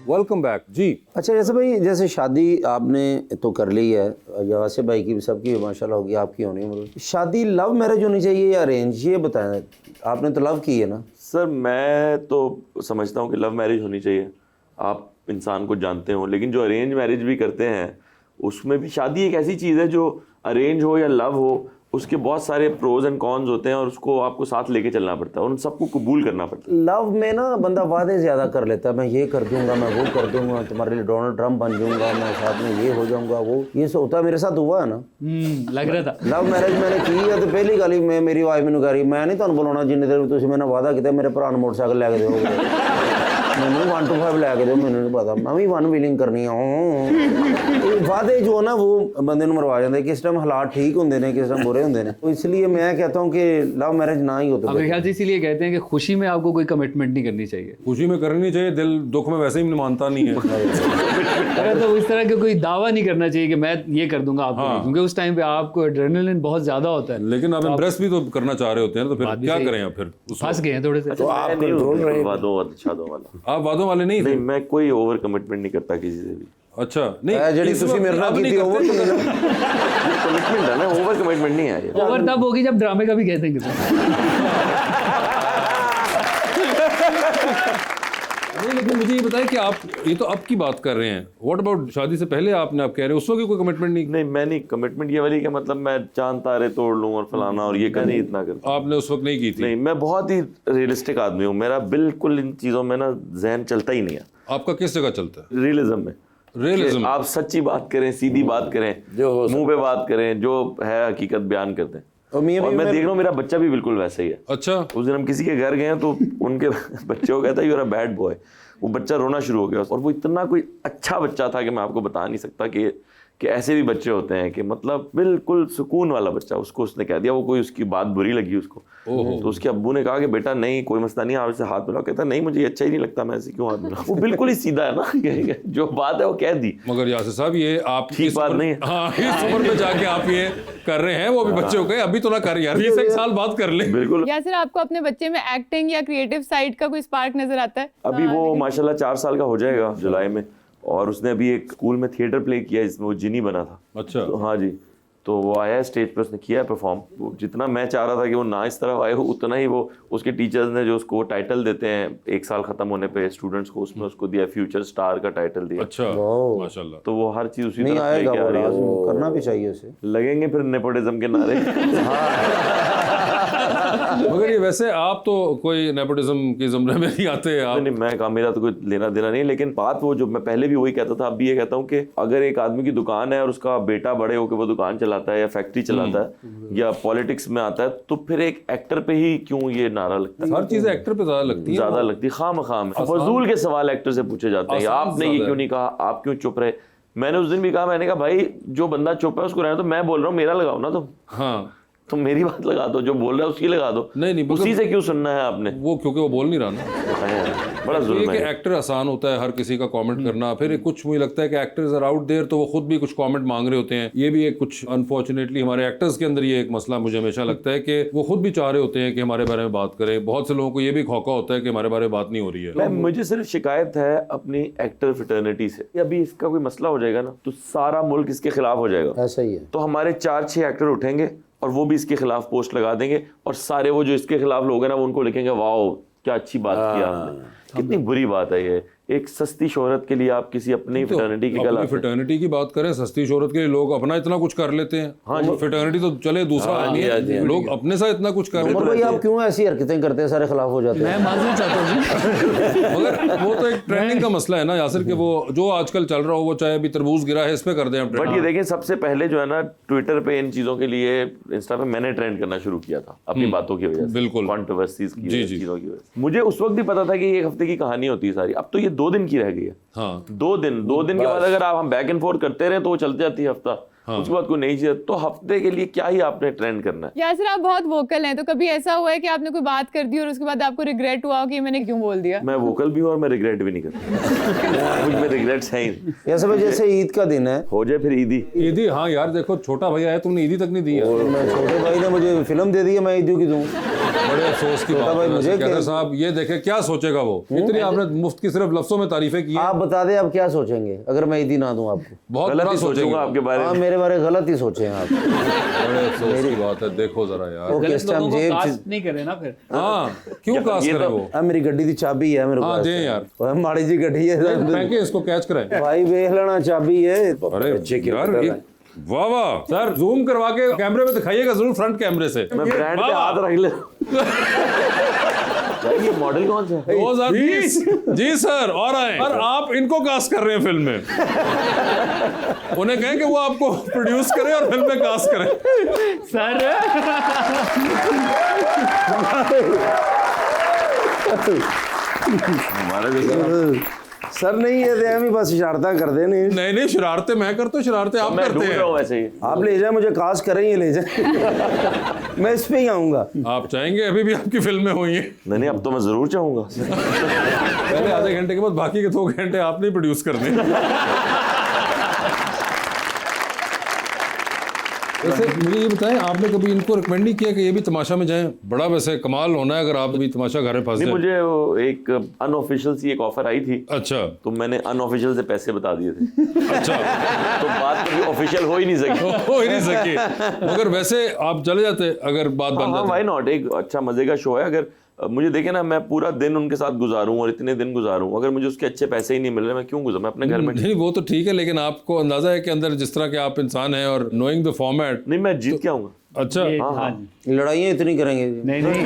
वेलकम बैक जी। अच्छा जैसे भाई, जैसे शादी आपने तो कर ली है, यासे भाई की भी, सबकी माशाल्लाह होगी, आपकी होनी है। शादी लव मैरिज होनी चाहिए या अरेंज, ये बताएं। आपने तो लव की है ना? सर मैं तो समझता हूँ कि लव मैरिज होनी चाहिए, आप इंसान को जानते हो। लेकिन जो अरेंज मैरिज भी करते हैं, उसमें भी शादी एक ऐसी चीज़ है जो अरेंज हो या लव हो, उसके बहुत सारे प्रोज एंड कॉन्स होते हैं, और उसको आपको साथ लेके चलना पड़ता है, और उन सबको कबूल करना पड़ता है। लव में ना बंदा वादे ज़्यादा कर लेता है, मैं ये कर दूंगा, मैं वो कर दूंगा, तुम्हारे लिए डोनाल्ड ट्रम्प बन जाऊंगा, मैं साथ में ये हो जाऊंगा, वो ये सब होता है। मेरे साथ हुआ है ना, लग रहा था। लव मैरिज मैंने की है, तो पहली गल ही मैं, मेरी वाइफ मैंने कह रही, मैं नहीं ਤੁਹਾਨੂੰ ਬੁਲਾਉਣਾ ਜਿੰਨੇ ਦੇਰ ਤੁਸੀਂ ਮੇਰੇ ਨਾਲ ਵਾਅਦਾ ਕੀਤਾ ਮੇਰੇ ਭਰਾ ਨੂੰ ਮੋਟਰਸਾਈਕਲ ਲੈ ਕੇ ਦਿਓਗੇ। ਮੈਨੂੰ 1 to 5 ਲੈ ਕੇ ਦਿਓ, ਮੈਨੂੰ ਨਹੀਂ ਪਤਾ, ਮੈਂ ਵੀ 1 ਵਿਲਿੰਗ ਕਰਨੀ ਆ। ਇਹ ਵਾਦੇ ਜੋ ਨਾ ਉਹ ਬੰਦੇ ਨੂੰ ਮਰਵਾ ਜਾਂਦੇ, ਕਿਸ ਟਾइम ਹਾਲਾत ठीक ਹੁੰਦੇ ਨੇ, किस टाइम बुरे ਹੁੰਦੇ ਨੇ। तो इसलिए मैं कहता हूँ कि लव मैरिज ना ही हो तो मेरे ख्याल से इसीलिए कहते हैं कि खुशी में आपको कोई कमिटमेंट नहीं करनी चाहिए। खुशी में करनी चाहिए, दिल दुख में वैसे ही मानता नहीं है। अरे तो इस तरह का कोई दावा नहीं करना चाहिए कि मैं ये कर दूंगा आपको, क्योंकि उस टाइम पे आपको एड्रेनलिन बहुत ज्यादा होता है। लेकिन आप इम्प्रेस भी तो करना चाह रहे होते हैं, तो फिर क्या करें आप? फिर फंस गए हैं थोड़े से। तो आप कंट्रोल रहे। वादों शादों वाला आप वादों वाले नहीं थे? नहीं, मैं कोई ओवर कमिटमेंट नहीं करता किसी से भी। अच्छा नहीं, ਜਿਹੜੀ इसमें ਤੁਸੀਂ ਮੇਰੇ ਨਾਲ आप नहीं ਕੀਤੀ ओवर करते? कमिटमेंट है ना, ओवर कमिटमेंट नहीं है ये। ओवर तब होगी जब ड्रामे का भी कह देंगे तो। नहीं, लेकिन मुझे ये बताएं कि आप ये तो अब की बात कर रहे हैं, व्हाट अबाउट शादी से पहले आपने, आप कह रहे हैं उस वक्त कोई कमिटमेंट नहीं? नहीं, मैं नहीं, कमिटमेंट ये वाली क्या मतलब मैं चांद तारे तोड़ लूं और फलाना और ये का नहीं इतना करता। आपने उस वक्त नहीं की थी? नहीं, मैं बहुत ही रियलिस्टिक आदमी हूँ, मेरा बिल्कुल इन चीज़ों में ना जहन चलता ही नहीं है। आपका किस जगह चलता है रियलिज्म में, रियलिज्म? आप सच्ची बात करें, सीधी बात करें, जो हो मुंह पे बात करें, जो है हकीकत बयान करते हैं। और मियां और बीवी मैं में- देख रहा हूँ मेरा बच्चा भी बिल्कुल वैसा ही है। अच्छा, उस दिन हम किसी के घर गए तो उनके बच्चे को कहता you are a bad boy, वो बच्चा रोना शुरू हो गया और वो इतना कोई अच्छा बच्चा था कि मैं आपको बता नहीं सकता कि ऐसे भी बच्चे होते हैं कि मतलब बिल्कुल सुकून वाला बच्चा। उसको उसने कह दिया, वो कोई उसकी बात बुरी लगी उसको, तो उसके अब्बू ने कहा कि बेटा नहीं कोई मसला नहीं, आप इसे हाथ मिलाओ। कहता नहीं मुझे अच्छा ही नहीं लगता, मैं ऐसे क्यों हाथ मिलाऊं। वो बिल्कुल ही सीधा है ना, जो बात है वो कह दी। मगर यासिर साहब ये आप ठीक इस बात उम्र- नहीं है। हाँ, इस उम्र में जाके आप ये कर रहे हैं, वो भी बच्चे हो गए, अभी तो ना कर यार, 20 साल बाद कर ले। बिल्कुल। या सर आपको अपने बच्चे में एक्टिंग या क्रिएटिव साइड का कोई स्पार्क नजर आता है? अभी वो माशाल्लाह 4 साल का हो जाएगा जुलाई में, और उसने अभी एक स्कूल में थिएटर प्ले किया जिसमें वो जिनी बना था। अच्छा, तो हाँ जी, तो वो आया है स्टेज पे, उसने किया है परफॉर्म। जितना मैं चाह रहा था कि वो ना इस तरह आए हो, उतना ही वो उसके टीचर्स ने जो उसको टाइटल देते हैं 1 साल खत्म होने पे स्टूडेंट्स को, उसमें उसको दिया फ्यूचर स्टार का टाइटल दिया। अच्छा, माशाल्लाह। तो वो हर चीज उसी नहीं तरह आएगा लेके आ वो, रही है। लाज़िम करना भी चाहिए उसे। लगेंगे फिर नेपोटिज्म के नारे। मगर ये वैसे आप तो कोई नेपोटिज्म के ज़मरे में नहीं आते आप। नहीं, मैं कहा मेरा तो कोई लेना देना नहीं, लेकिन बात वो जो मैं पहले भी वही कहता था, अब भी ये कहता हूँ कि अगर एक आदमी की दुकान है और उसका बेटा बड़े होकर वो दुकान चलाता है या फैक्ट्री चलाता है या पॉलिटिक्स में आता है, तो फिर एक एक्टर पे ही क्यों ये नारा लगता है? हर चीज़ें एक्टर पे ज़्यादा लगती है। ज्यादा लगती है, खाम फजूल के सवाल एक्टर से पूछे जाते हैं। आसान आपने ये ज्यादा क्यों नहीं कहा, आप क्यों चुप रहे? मैंने उस दिन भी कहा, मैंने कहा भाई जो बंदा चुप है उसको रहने दो, मैं बोल रहा हूँ मेरा लगाओ ना तुम। हाँ, तुम मेरी बात लगा दो, जो बोल रहा है उसकी लगा दो। नहीं, मगर- उसी से क्यों सुनना है आपने? वो क्योंकि वो बोल नहीं रहा ना। बड़ा ये जुल्म कि है। एक्टर आसान होता है हर किसी का कमेंट करना, फिर कुछ मुझे लगता है कि एक्टर्स आर आउट देयर तो वो खुद भी कुछ कमेंट मांग रहे होते हैं। ये भी एक कुछ अनफॉर्चुनेटली हमारे एक्टर्स के अंदर ये एक मसला मुझे हमेशा लगता है कि वो खुद भी चाह रहे होते हैं कि हमारे बारे में बात करें। बहुत से लोगों को ये भी खौका होता है कि हमारे बारे में बात नहीं हो रही है। मुझे सिर्फ शिकायत है अपनी एक्टर फ्रेटर्निटी से। अभी इसका कोई मसला हो जाएगा ना तो सारा मुल्क इसके खिलाफ हो जाएगा। ऐसा ही है। तो हमारे 4-6 एक्टर उठेंगे और वो भी इसके खिलाफ पोस्ट लगा देंगे, और सारे वो जो इसके खिलाफ लोग हैं ना वो उनको लिखेंगे वाओ क्या अच्छी बात की आपने। कितनी बुरी बात है ये। एक सस्ती शोहरत के लिए आप किसी अपनी फ्रेटर्निटी की गला अपनी फ्रेटर्निटी की बात करें, सस्ती शोहरत के लिए लोग अपना इतना कुछ कर लेते हैं। हाँ, फ्रेटर्निटी तो चले दूसरा आदमी है, लोग अपने साथ इतना कुछ कर लेते उमर भाई आप क्यों ऐसी हरकतें करते हैं, सारे खिलाफ हो जाते हैं? मैं माजूर चाहता हूँ जी। हैं। मगर वो तो एक ट्रेंडिंग का मसला है ना यासिर, कि वो जो आजकल चल रहा हो, वो चाहे अभी तरबूज गिरा है इस पे कर दें। बट ये देखें, सबसे पहले जो है ना ट्विटर पे इन चीजों के लिए, इंस्टा पे मैंने ट्रेंड करना शुरू किया था अपनी बातों की वजह से, बिल्कुल। कंट्रोवर्सीज की जी, जी। चीजों की वजह से। मुझे उस वक्त भी पता था कि ये 1 हफ्ते की कहानी होती है सारी, अब तो ये 2 दिन की रह गई है। हाँ, 2 दिन के बाद अगर आप हम बैक एंड फोर्थ करते रहे तो वो चलती जाती है हफ्ता। उसके बाद कोई नई चीज, तो हफ्ते के लिए क्या ही आपने ट्रेंड करना है। यासिर आप बहुत वोकल हैं, तो कभी ऐसा हुआ है कि आपने कोई बात कर दी और उसके बाद आपको रिग्रेट हुआ हो कि मैंने क्यों बोल दिया? मैं वोकल भी हूँ और मैं रिग्रेट भी नहीं करता। मुझ में रिग्रेट्स हैं ही नहीं। ऐसे भाई जैसे ईद का दिन है, हो जाए फिर ईदी। ईदी, हाँ यार देखो छोटा भैया है, तुमने ईदी तक नहीं दी है। और मैं छोटे भाई ने मुझे फिल्म दे दी है, मैं ईद की दूं? बड़े अफसोस की बात भाई है। मुझे कहते क्या- साहब ये देखे क्या सोचेगा वो, इतनी आपने मुफ्त की सिर्फ लफ्जों में तारीफें की हैं। आप बता दें आप क्या सोचेंगे अगर मैं ईदी ना दूं आपको? बहुत गलत बुरा ही सोचेंगे सोचूंगा आपके बारे हाँ, में। मेरे बारे गलत ही सोचे हैं आप। बड़े अफसोस की बात है, देखो जरा यार। वो गलत किस टाइम लोगों को जेब कास्ट नहीं करे ना फिर। हाँ, क्यों कास्ट ये करे तो- वो? आ मेरी गड्डी दी चाबी है मेरे हाँ, पास। दें यार। ओए माड़ी जी गड्डी है फेंके इसको, कैच कराएं। भाई वेख लेना चाबी है। अरे बच्चे के यार ऊपर ये- है। वाह वाह सर, जूम करवा के कैमरे में दिखाइएगा जरूर, फ्रंट कैमरे से। मैं ब्रांड वाह, पे वाह। हाथ रख ले। भाई ये मॉडल कौन सा है? 2020 जी सर, और आए और आप इनको कास्ट कर रहे हैं फिल्म में। उन्हें कहें कि वो आपको प्रोड्यूस करें और फिल्म में कास्ट करें। सर हमारे जैसा सर नहीं ये तो हम ही बस इशारता कर दे नहीं नहीं नहीं, शरारतें मैं करता हूँ, शरारतें आप मैं करते ढूंढ रहा हूँ हैं। ऐसे ही। आप ले जाए मुझे कास्ट करें ये ले जाए मैं इस पे ही आऊँगा। आप चाहेंगे अभी भी आपकी फिल्में हुई हैं? नहीं अब तो मैं जरूर चाहूंगा। पहले आधे घंटे के बाद बाकी के 2 घंटे आपने प्रोड्यूस कर दें। वैसे मुझे ये बताएं, आपने कभी इनको रिकमेंड नहीं किया कि ये भी तमाशा में जाएं? बड़ा वैसे कमाल होना है अगर आप भी तमाशा घर में फंस नहीं, जाएं। मुझे वो एक अनऑफिशियल सी एक ऑफर आई थी, अच्छा तो मैंने अनऑफिशियल से पैसे बता दिए थे। अच्छा। तो बात कभी ऑफिशियल हो ही नहीं सकी। हो ही नहीं सके, मगर वैसे आप चले जाते अगर बात बन हाँ, जाती। व्हाई नॉट, एक अच्छा मजे का शो है। अगर मुझे देखे ना, मैं पूरा दिन उनके साथ गुजारूं और इतने दिन गुजारूं, अगर मुझे उसके अच्छे पैसे ही नहीं मिल रहे, मैं क्यों गुजारूं? मैं अपने घर में नहीं वो तो ठीक है, लेकिन आपको अंदाजा है कि अंदर जिस तरह के आप इंसान हैं और नोइंग द फॉर्मेट। नहीं, मैं जीत के आऊंगा। अच्छा हाँ जी। लड़ाइयाँ इतनी करेंगे? नहीं नहीं,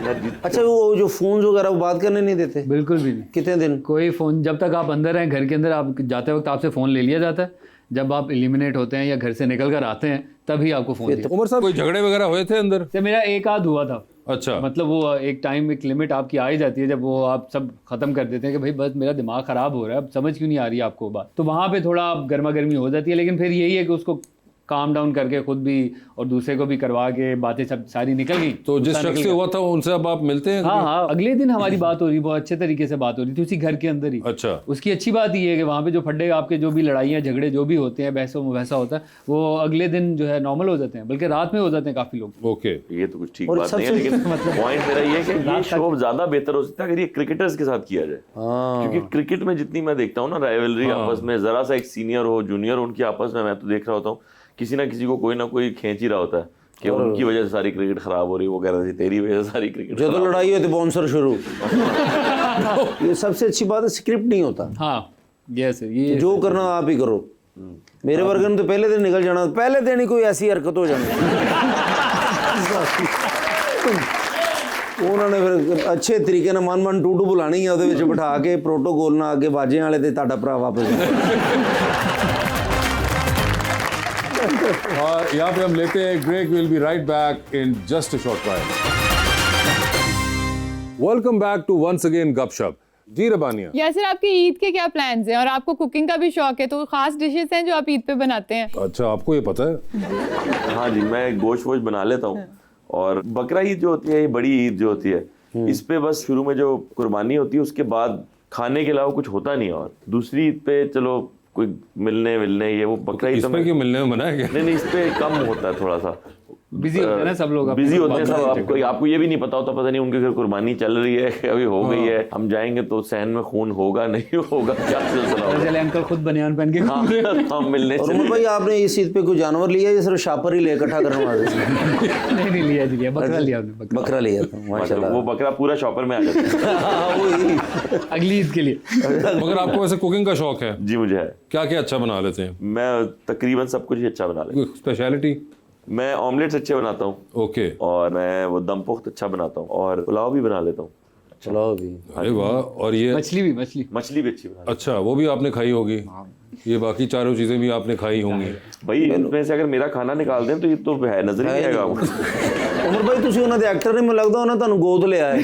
मैं जीत अच्छा वो जो फोन वगैरह वो बात करने नहीं देते? बिल्कुल भी नहीं। कितने दिन? कोई फ़ोन, जब तक आप अंदर हैं घर के अंदर, आप जाते वक्त आपसे फ़ोन ले लिया जाता है। जब आप एलिमिनेट होते हैं या घर से निकल कर आते हैं तभी आपको फ़ोन दिया। उमर साहब, कोई झगड़े वगैरह हुए थे अंदर? तो मेरा एक आध हुआ था। अच्छा मतलब वो एक टाइम, एक लिमिट आपकी आ ही जाती है जब वो आप सब खत्म कर देते हैं कि भाई बस मेरा दिमाग ख़राब हो रहा है, अब समझ क्यों नहीं आ रही आपको बात, तो वहाँ पे थोड़ा गर्मा गर्मी हो जाती है। लेकिन फिर यही है कि उसको काम डाउन करके खुद भी और दूसरे को भी करवा के बातें सब सारी निकल गई। तो जिस गुस्सा शख्स निकल से गया। हुआ था उनसे अब आप मिलते हैं? हाँ हाँ, अगले दिन हमारी बात हो रही, बहुत अच्छे तरीके से बात हो रही थी उसी घर के अंदर ही। अच्छा। उसकी अच्छी बात ये है कि वहाँ पे जो फड्डे आपके जो भी लड़ाइयाँ झगड़े जो भी होते हैं, बहसों मुबहसा होता है, वो अगले दिन जो है नॉर्मल हो जाते हैं, बल्कि रात में हो जाते हैं काफ़ी लोग। ओके। ये तो कुछ ठीक और बात नहीं है, सबसे- लेकिन पॉइंट मेरा ये है कि ये शो ज्यादा बेहतर हो सकता है अगर ये क्रिकेटर्स के साथ किया जाए। क्योंकि क्रिकेट में जितनी मैं देखता हूँ ना राइवलरी आपस में, जरा सा एक सीनियर हो जूनियर हो उनकी आपस में, मैं तो देख रहा होता हूँ किसी ना किसी को कोई ना कोई खींच ही रहा होता है कि उनकी वजह से सारी क्रिकेट खराब हो रही है, वो कह रहे थे तेरी वजह से सारी क्रिकेट जो तो लड़ाई होती बाउंसर शुरू। ये सबसे अच्छी बात है, स्क्रिप्ट नहीं होता, हाँ यस, ये जो करना आप ही करो। मेरे वर्ग ने तो पहले दिन निकल जाना, पहले दिन ही कोई ऐसी हरकत हो जानी। उन्होंने फिर अच्छे तरीके ਨਾਲ ਮਨ ਟੂਟੂ ਬੁਲਾਣੀ ਹੈ, ਉਹਦੇ ਵਿੱਚ ਬਿਠਾ ਕੇ ਪ੍ਰੋਟੋਕੋਲ ਨਾਲ ਅੱਗੇ ਬਾਜੇ ਵਾਲੇ ਤੇ ਤੁਹਾਡਾ ਭਰਾ ਵਾਪਸ। यहाँ पे हम लेते हैं break, will be right back in just a short while. Welcome back to once again Gupshup. जी रबानिया, यासिर, आपके ईद के क्या प्लान्स हैं? और आपको कुकिंग का भी शौक है, तो खास डिशेस हैं जो आप ईद पे बनाते हैं? अच्छा आपको ये पता है? हाँ जी, मैं गोश्त वोश्त बना लेता हूँ। और बकरा ईद जो होती है, ये बड़ी ईद जो होती है, इस पे बस शुरू में जो कुर्बानी होती है उसके बाद खाने के अलावा कुछ होता नहीं है। और दूसरी ईद पे चलो कोई मिलने ये वो बकरा ईद इस तो पे क्यों मिलने में मना है क्या? नहीं इस पे कम होता है थोड़ा सा, बिजी होते हैं ना सब लोग, बिजी होते हैं सब। आपको ये भी नहीं पता होता, पता नहीं उनके घर कुर्बानी चल रही है, अभी हो गई है, हम जाएंगे तो सहन में खून होगा नहीं होगा, क्या सिलसिला होगा। चले अंकल खुद बनियान पहन के घूम रहे हैं। हम मिलने और चले। उमर भाई आपने इस ईद पे कोई जानवर लिया या सिर्फ शापर ही ले इकट्ठा करने वाले? नहीं लिया जी, लिया बकरा लिया हमने, बकरा बकरा लिया था, माशाल्लाह। वो बकरा पूरा शॉपर में आ जाता है। हाँ, वही। अगली ईद के लिए। मगर आपको वैसे कुकिंग का शौक है? जी मुझे है, क्या क्या अच्छा बना लेते हैं? मैं तकरीबन सब कुछ ही अच्छा बना लेता कोई स्पेशलिटी? हूँ। मैं ऑमलेट्स अच्छे बनाता हूँ, ओके। और मैं वो दम पुख्त अच्छा बनाता हूँ, और पुलाव भी बना लेता हूँ। चलो भी। अरे वाह। और ये मछली भी, मछली मछली भी अच्छी बना अच्छा, वो भी आपने खाई होगी? ये बाकी चारों चीजें भी आपने खाई होंगी? भाई इनमें से अगर मेरा खाना निकाल दें तो ये तो है, नजर ही नहीं आएगा आपको। उमर भाई ਤੁਸੀਂ ਉਹਨਾਂ ਦੇ ਐਕਟਰ ਨੇ, ਮੈਨੂੰ ਲੱਗਦਾ ਉਹਨਾਂ ਤੁਹਾਨੂੰ ਗੋਦ ਲਿਆ ਹੈ।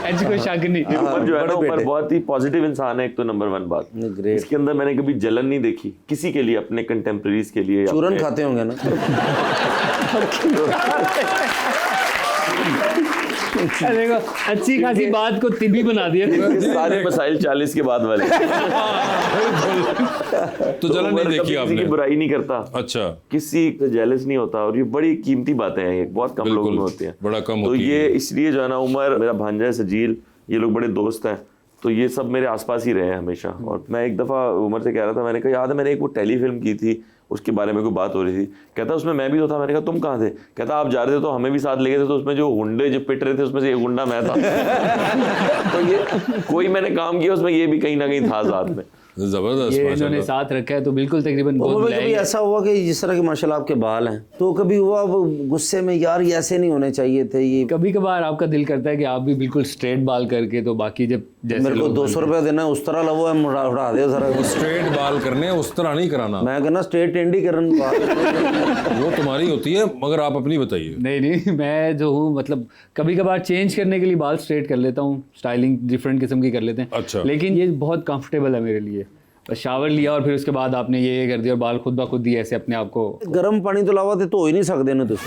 ऐसी कोई शक नहीं। उमर जो है ना, बड़े उमर बेटे। बहुत ही पॉजिटिव इंसान है, एक तो नंबर 1 बात। ग्रेट। इसके अंदर मैंने कभी जलन नहीं देखी किसी के लिए, अपने कंटेम्प्रेरीज के लिए। चूरन अपने- खाते होंगे ना? देखो अच्छी खासी बात को तिबी बना दिया। ये सारे मसाइल 40 के बाद वाले। तो जलन नहीं उमर देखी कभी किसी आपने? की बुराई नहीं करता, अच्छा। किसी से जेलस नहीं होता, और ये बड़ी कीमती बातें हैं, ये बहुत कम बिल्कुल, लोगों में होती हैं। बड़ा कम तो होती ये है। इसलिए जो है ना, उमर, मेरा भांजा है सजील, ये लोग बड़े दोस्त हैं, तो ये सब मेरे आसपास ही रहे हैं हमेशा। और मैं एक दफ़ा उमर से कह रहा था, मैंने कहा याद है मैंने एक वो टेलीफिल्म की थी, उसके बारे में कोई बात हो रही थी। कहता उसमें मैं भी तो था। मैंने कहा तुम कहाँ थे? कहता आप जा रहे थे तो हमें भी साथ ले गए थे, तो उसमें जो गुंडे जो पिट रहे थे उसमें से एक गुंडा मैं था। तो ये कोई मैंने काम किया उसमें, ये भी कहीं ना कहीं था साथ में। जबरदस्त ये माशाल्लाह। इन्होंने साथ रखा है तो बिल्कुल तकरीबन और गोद भाई कभी मिलाएंगे। ऐसा हुआ कि जिस तरह के माशाल्लाह आपके बाल हैं तो कभी हुआ वो गुस्से में यार ये ऐसे नहीं होने चाहिए थे, ये कभी कभार आपका दिल करता है कि आप भी बिल्कुल स्ट्रेट बाल करके, तो बाकी जब जैसे मेरे को लोग 200 रुपया देना है, उस तरह लवो है उड़ा दे सारा। स्ट्रेट बाल करने उस तरह नहीं कराना, मैं कहना स्ट्रेट टेंडी करन वो तुम्हारी होती है, मगर आप अपनी बताइए। नहीं नहीं, मैं जो हूँ मतलब कभी कभार चेंज करने के लिए बाल स्ट्रेट कर लेता हूँ, स्टाइलिंग डिफरेंट किस्म की कर लेते हैं। अच्छा। लेकिन ये बहुत कंफर्टेबल है मेरे लिए। बस शावर लिया और फिर उसके बाद आपने ये कर दिया और बाल खुद ब खुद ही ऐसे अपने आप को। गर्म पानी तो लावा ते धो ही नहीं सकते ना तुम।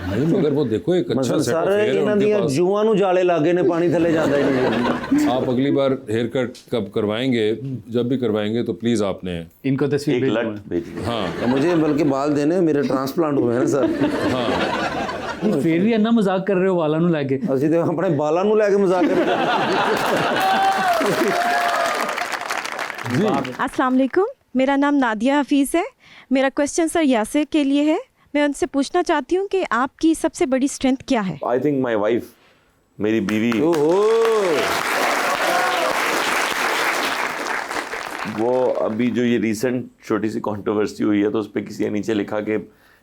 नहीं मगर वो देखो एक अच्छा सेट ऑफ सारे हेयर है इन्हां उनके दियां पास। जुआं नूं जाले लागे ने, पानी थले जाता ही नहीं। आप अगली बार हेयर कट कब करवाएंगे, जब भी करवाएंगे तो प्लीज आपने इनको तस्वीर एक भेजूंगा। लट भेजिए। हाँ मुझे बल्कि बाल देने, मेरे ट्रांसप्लांट हुए हैं सर। हाँ फिर भी अन्ना मजाक कर रहे हो वाला ਨੂੰ ਲੈ ਕੇ। ਅਸੀਂ ਤੇ ਆਪਣੇ ਬਾਲਾਂ ਨੂੰ ਲੈ ਕੇ ਮਜ਼ਾਕ ਕਰਦੇ। अस्सलाम वालेकुम, मेरा नाम नादिया हफीज़ है। मेरा क्वेश्चन सर यासिर के लिए है। मैं उनसे पूछना चाहती हूँ कि आपकी सबसे बड़ी स्ट्रेंथ क्या है? आई थिंक माई वाइफ, मेरी बीवी, वो अभी जो ये रिसेंट छोटी सी कंट्रोवर्सी हुई है तो उस पर किसी ने नीचे लिखा कि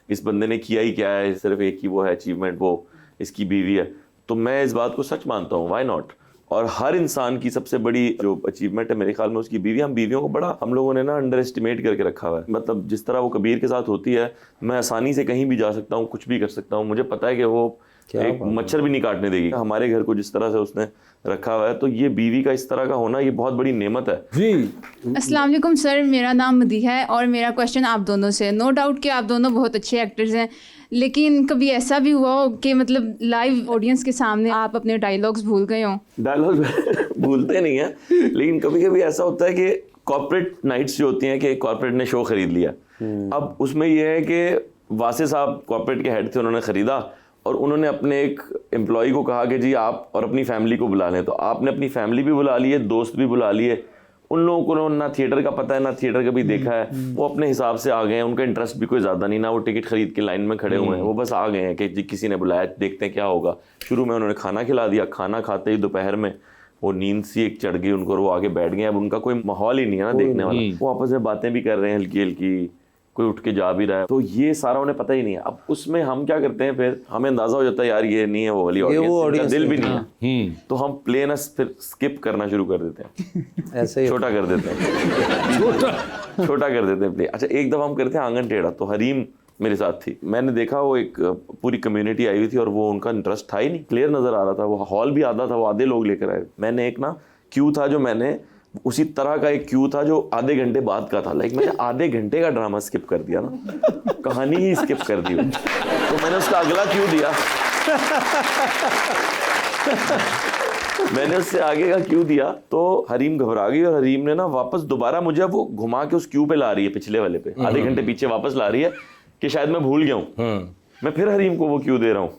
इस बंदे ने किया ही क्या है, सिर्फ एक ही वो है अचीवमेंट, वो इसकी बीवी है। तो मैं इस बात को सच मानता हूँ, व्हाई नॉट। और हर इंसान की सबसे बड़ी जो अचीवमेंट है मेरे ख्याल में उसकी बीवी। हम बीवियों को बड़ा हम लोगों ने ना अंडर एस्टिमेट करके रखा हुआ है। मतलब जिस तरह वो कबीर के साथ होती है, मैं आसानी से कहीं भी जा सकता हूँ, कुछ भी कर सकता हूँ, मुझे पता है कि वो एक मच्छर भी नहीं काटने देगी। हमारे घर को जिस तरह से उसने रखा हुआ है, तो ये बीवी का इस तरह का होना ये बहुत बड़ी नेमत है। जी। अस्सलाम वालेकुम सर, मेरा नाम मदीहा है और मेरा क्वेश्चन आप दोनों से। नो डाउट कि आप दोनों बहुत अच्छे एक्टर्स हैं, लेकिन कभी ऐसा भी हुआ हो कि मतलब लाइव ऑडियंस के सामने आप अपने डायलॉग्स भूल गए हों? डायलॉग भूलते नहीं है, लेकिन कभी कभी ऐसा होता है कि कॉर्पोरेट नाइट्स जो होती हैं कि कॉर्पोरेट ने शो खरीद लिया। अब उसमें यह है कि वासे साहब कॉर्पोरेट के हेड थे, उन्होंने खरीदा और उन्होंने अपने एक एम्प्लॉय को कहा कि जी आप और अपनी फैमिली को बुला लें। तो आपने अपनी फैमिली भी बुला लिए, दोस्त भी बुला लिए। उन लोगों को ना थिएटर का पता है ना थिएटर कभी देखा है, वो अपने हिसाब से आ गए हैं। उनका इंटरेस्ट भी कोई ज़्यादा नहीं, ना वो टिकट खरीद के लाइन में खड़े हुए हैं, वो बस आ गए हैं कि जी किसी ने बुलाया, देखते हैं क्या होगा। शुरू में उन्होंने खाना खिला दिया, खाना खाते ही दोपहर में वो नींद सी एक चढ़ गई उनको और वो आगे बैठ गए। अब उनका कोई माहौल ही नहीं है ना देखने वाला, वो आपस में बातें भी कर रहे हैं हल्की हल्की, कोई उठ के जा भी रहा है, तो ये सारा उन्हें पता ही नहीं है। अब उसमें हम क्या करते हैं, फिर हमें अंदाजा हो जाता है यार ये नहीं है वो वाली ऑडियंस, इनका दिल भी नहीं है, तो हम प्ले ना फिर स्किप करना शुरू कर देते हैं, ऐसे ही छोटा कर देते हैं, छोटा कर देते हैं प्ले। अच्छा एक दफा हम करते हैं आंगन टेढ़ा, तो हरीम मेरे साथ थी, मैंने देखा वो एक पूरी कम्युनिटी आई हुई थी और वो उनका इंटरेस्ट था ही नहीं, क्लियर नजर आ रहा था, वो हॉल भी आधा था, वो आधे लोग लेकर आए। मैंने एक ना क्यू था जो मैंने उसी तरह का एक क्यू था जो आधे घंटे बाद का था, लाइक मैंने आधे घंटे का ड्रामा स्किप कर दिया ना, कहानी ही स्किप कर दी। तो मैंने उसका अगला क्यू दिया, मैंने उससे आगे का क्यू दिया, तो हरीम घबरा गई और हरीम ने ना वापस दोबारा मुझे वो घुमा के उस क्यू पे ला रही है, पिछले वाले पे आधे घंटे पीछे वापस ला रही है कि शायद मैं भूल गया हूँ। मैं फिर हरीम को वो क्यू दे रहा हूँ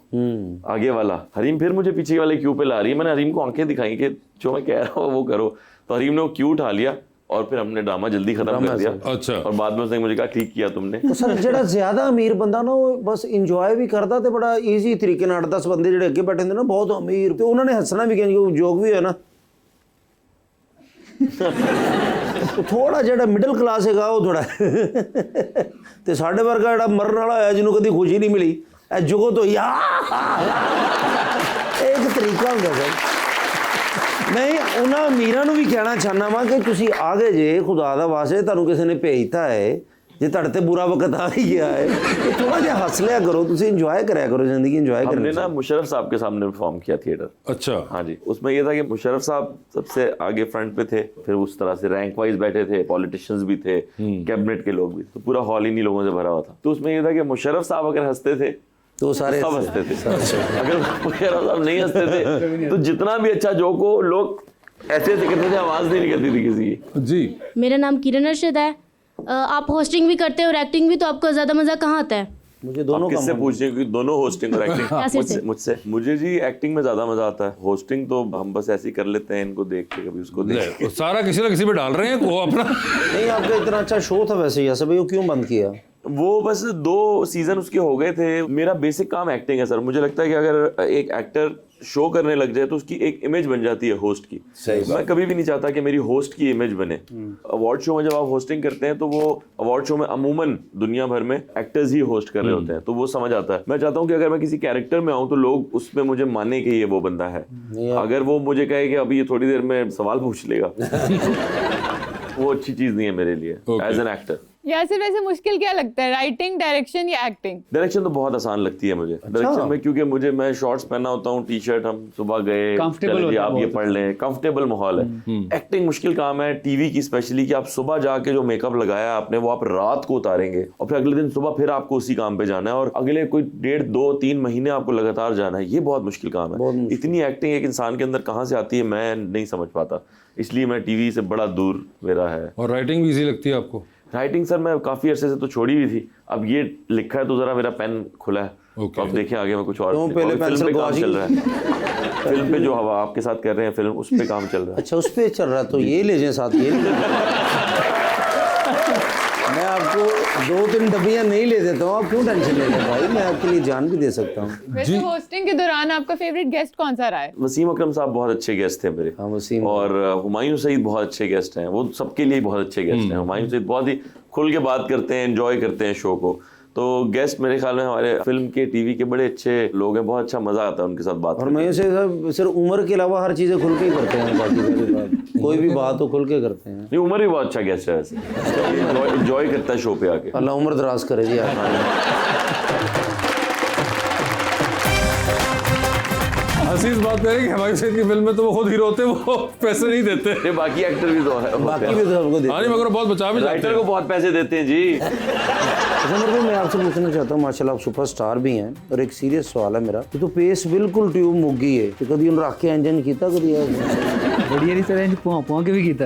आगे वाला, हरीम फिर मुझे पीछे वाले क्यू पे ला रही है। मैंने हरीम को आंखें दिखाई कि जो मैं कह रहा हूँ वो करो, तो हरीम ने वो क्यू उठा लिया और फिर हमने ड्रामा जल्दी खत्म कर दिया। अच्छा। और बाद में उसने मुझे कहा ठीक किया तुमने। तो सर ਜਿਹੜਾ ਜ਼ਿਆਦਾ ਅਮੀਰ ਬੰਦਾ ਨਾ ਉਹ ਬਸ ਇੰਜੋਏ ਵੀ ਕਰਦਾ ਤੇ ਬੜਾ ਈਜ਼ੀ ਤਰੀਕੇ ਨਾਲ 8-10 ਬੰਦੇ ਜਿਹੜੇ ਅੱਗੇ ਬੈਠੇ ਹੁੰਦੇ ਨਾ ਬਹੁਤ ਅਮੀਰ ਤੇ ਉਹਨਾਂ ਨੇ ਹੱਸਣਾ ਵੀ ਕਿਉਂਕਿ ਜੋਕ ਵੀ ਹੋਇਆ ਨਾ ਥੋੜਾ ਜਿਹੜਾ ਮਿਡਲ ਕਲਾਸ ਹੈਗਾ ਉਹ ਥੋੜਾ ਤੇ ਸਾਡੇ ਵਰਗਾ ਜਿਹੜਾ ਮਰਨ ਵਾਲਾ ਹੋਇਆ ਜਿਹਨੂੰ ਕਦੀ ਖੁਸ਼ੀ ਨਹੀਂ ਮਿਲੀ ਇਹ ਜੁਗੋ ਤੋਂ ਇੱਕ ਤਰੀਕਾ ਹੁੰਦਾ ਸਰ। ਨਹੀਂ ਉਹਨਾਂ ਅਮੀਰਾਂ ਨੂੰ ਵੀ ਕਹਿਣਾ ਚਾਹੁੰਦਾ ਵਾਂ ਕਿ ਤੁਸੀਂ ਆ ਗਏ ਜੇ ਖੁਦਾ ਦਾ ਵਾਸਤੇ ਤੁਹਾਨੂੰ ਕਿਸੇ ਨੇ ਭੇਜਤਾ ਹੈ ਜੇ ਤੁਹਾਡੇ ਤੇ बुरा वक्त आ ही गया है तो थोड़ा जिहा हंस लिया करो, तुसी एंजॉय करया करो, जिंदगी एंजॉय करो। हमने ना मुशर्रफ साहब के सामने परफॉर्म किया थिएटर। अच्छा। हाँ जी, उसमें ये था कि मुशर्रफ साहब सबसे आगे फ्रंट पे थे, फिर उस तरह से रैंक वाइज बैठे थे, पॉलिटिशियंस भी थे, कैबिनेट के लोग भी, तो पूरा हॉल इन्हीं लोगों से भरा हुआ था। तो उसमें ये था कि मुशर्रफ साहब अगर हंसते थे तो सारे सब हंसते थे, अगर मुशर्रफ साहब नहीं हंसते थे तो जितना भी अच्छा जोक हो लोग ऐसे ऐसे करते थे, आवाज नहीं निकलती थी किसी की। जी। मेरा नाम किरण अर्शद है। आप होस्टिंग भी करते हो और एक्टिंग भी, तो आपको ज़्यादा मज़ा कहाँ आता है? मुझे दोनों आप किससे काम पूछ रहे हो कि दोनों होस्टिंग और एक्टिंग? मुझसे मुझे जी एक्टिंग में ज्यादा मजा आता है, होस्टिंग तो हम बस ऐसे ही कर लेते हैं, इनको देख के कभी उसको देख के। सारा किसी ना किसी पे डाल रहे हैं वो अपना। नहीं आपका इतना अच्छा शो था वैसे ही भाई, वो क्यों बंद किया? वो बस 2 सीजन उसके हो गए थे। मेरा बेसिक काम एक्टिंग है सर। मुझे लगता है कि अगर एक एक्टर शो करने लग जाए तो उसकी एक इमेज बन जाती है होस्ट की। मैं कभी भी नहीं चाहता कि मेरी होस्ट की इमेज बने। अवार्ड शो में जब आप होस्टिंग करते हैं तो वो अवार्ड शो में अमूमन दुनिया भर में एक्टर्स ही होस्ट कर रहे होते हैं, तो वो समझ आता है। मैं चाहता हूँ कि अगर मैं किसी कैरेक्टर में आऊँ तो लोग उसमें मुझे माने कि ये वो बंदा है। अगर वो मुझे कहे कि अभी ये थोड़ी देर में सवाल पूछ लेगा वो अच्छी चीज नहीं है मेरे लिए एज एन एक्टर। यासिर, वैसे मुश्किल क्या लगता है, राइटिंग, डायरेक्शन या एक्टिंग? डायरेक्शन तो बहुत आसान लगती है मुझे। डायरेक्शन में क्योंकि मैं शॉर्ट्स पहना होता हूँ, टी शर्ट, हम सुबह गए, चलो जी आप ये पढ़ लें, कंफर्टेबल माहौल है। एक्टिंग मुश्किल काम है, टीवी की स्पेशली, कि आप सुबह जाके जो मेकअप लगाया आपने वो आप रात को उतारेंगे और फिर अगले दिन सुबह फिर आपको उसी काम पे जाना है और अगले कोई 1.5, 2, 3 महीने आपको लगातार जाना है। ये बहुत मुश्किल काम है। इतनी एक्टिंग एक इंसान के अंदर कहाँ से आती है मैं नहीं समझ पाता, इसलिए मैं टीवी से बड़ा दूर मेरा है। और राइटिंग भी इजी लगती है आपको? राइटिंग सर मैं काफी अरसे से तो छोड़ी हुई थी, अब ये लिखा है तो जरा मेरा पेन खुला है। तो अब देखें आगे मैं कुछ और पहले फिल्म पे काम चल रहा है। फिल्म पे जो हवा आपके साथ कर रहे हैं फिल्म, उस पे काम चल रहा है। अच्छा, उस पे चल रहा है, तो ये ले जाए साथ। ये मैं आपको 2-3 डब्बियां नहीं ले देता हूँ, आप क्यों टेंशन ले रहे हैं भाई, मैं आपके लिए जान भी दे सकता हूँ। वैसे होस्टिंग के दौरान आपका फेवरेट गेस्ट कौन सा रहा है? वसीम अकरम साहब बहुत अच्छे गेस्ट थे मेरे। हाँ, वसीम। और हुमायूं सईद बहुत अच्छे गेस्ट हैं, वो सबके लिए बहुत अच्छे गेस्ट हैं। हुमायूं सईद बहुत ही खुल के बात करते हैं, एंजॉय करते हैं शो को। तो गेस्ट मेरे ख्याल में हमारे फिल्म के, टीवी के बड़े अच्छे लोग हैं, बहुत अच्छा मजा आता है उनके साथ बात। और मैं से सिर्फ उम्र के अलावा हर चीज़ें खुल के ही करते हैं, बाकी सारी बात कोई भी बात हो खुल के करते हैं। नहीं, उमर भी बहुत अच्छा गेस्ट है वैसे, एंजॉय करता है शो पे आके। अल्लाह उम्र दराज करे जी आप। हंसी इस बात करें कि हमारी सैयद की फिल्म में तो वो खुद हीरो होते हैं, वो पैसे नहीं देते। ये बाकी एक्टर भी तो है, बाकी भी तो सबको देते हैं। हाँ, मगर बहुत बचा भी जाते राइटर हैं। को बहुत पैसे देते हैं जी। अच्छा मेरे को, मैं आपसे पूछना चाहता हूँ, माशाल्लाह आप सुपरस्टार भी हैं, और एक सीरियस सवाल है मेरा, तो पेस बिल्कुल ट्यूब मुक गई है, तो कभी उन रख के इंजन किया कभी? बढ़िया नहीं सर, पहुँच के भी कीता।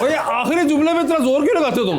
और ये आखिरी जुमले में इतना जोर क्यों लगाते हो तुम?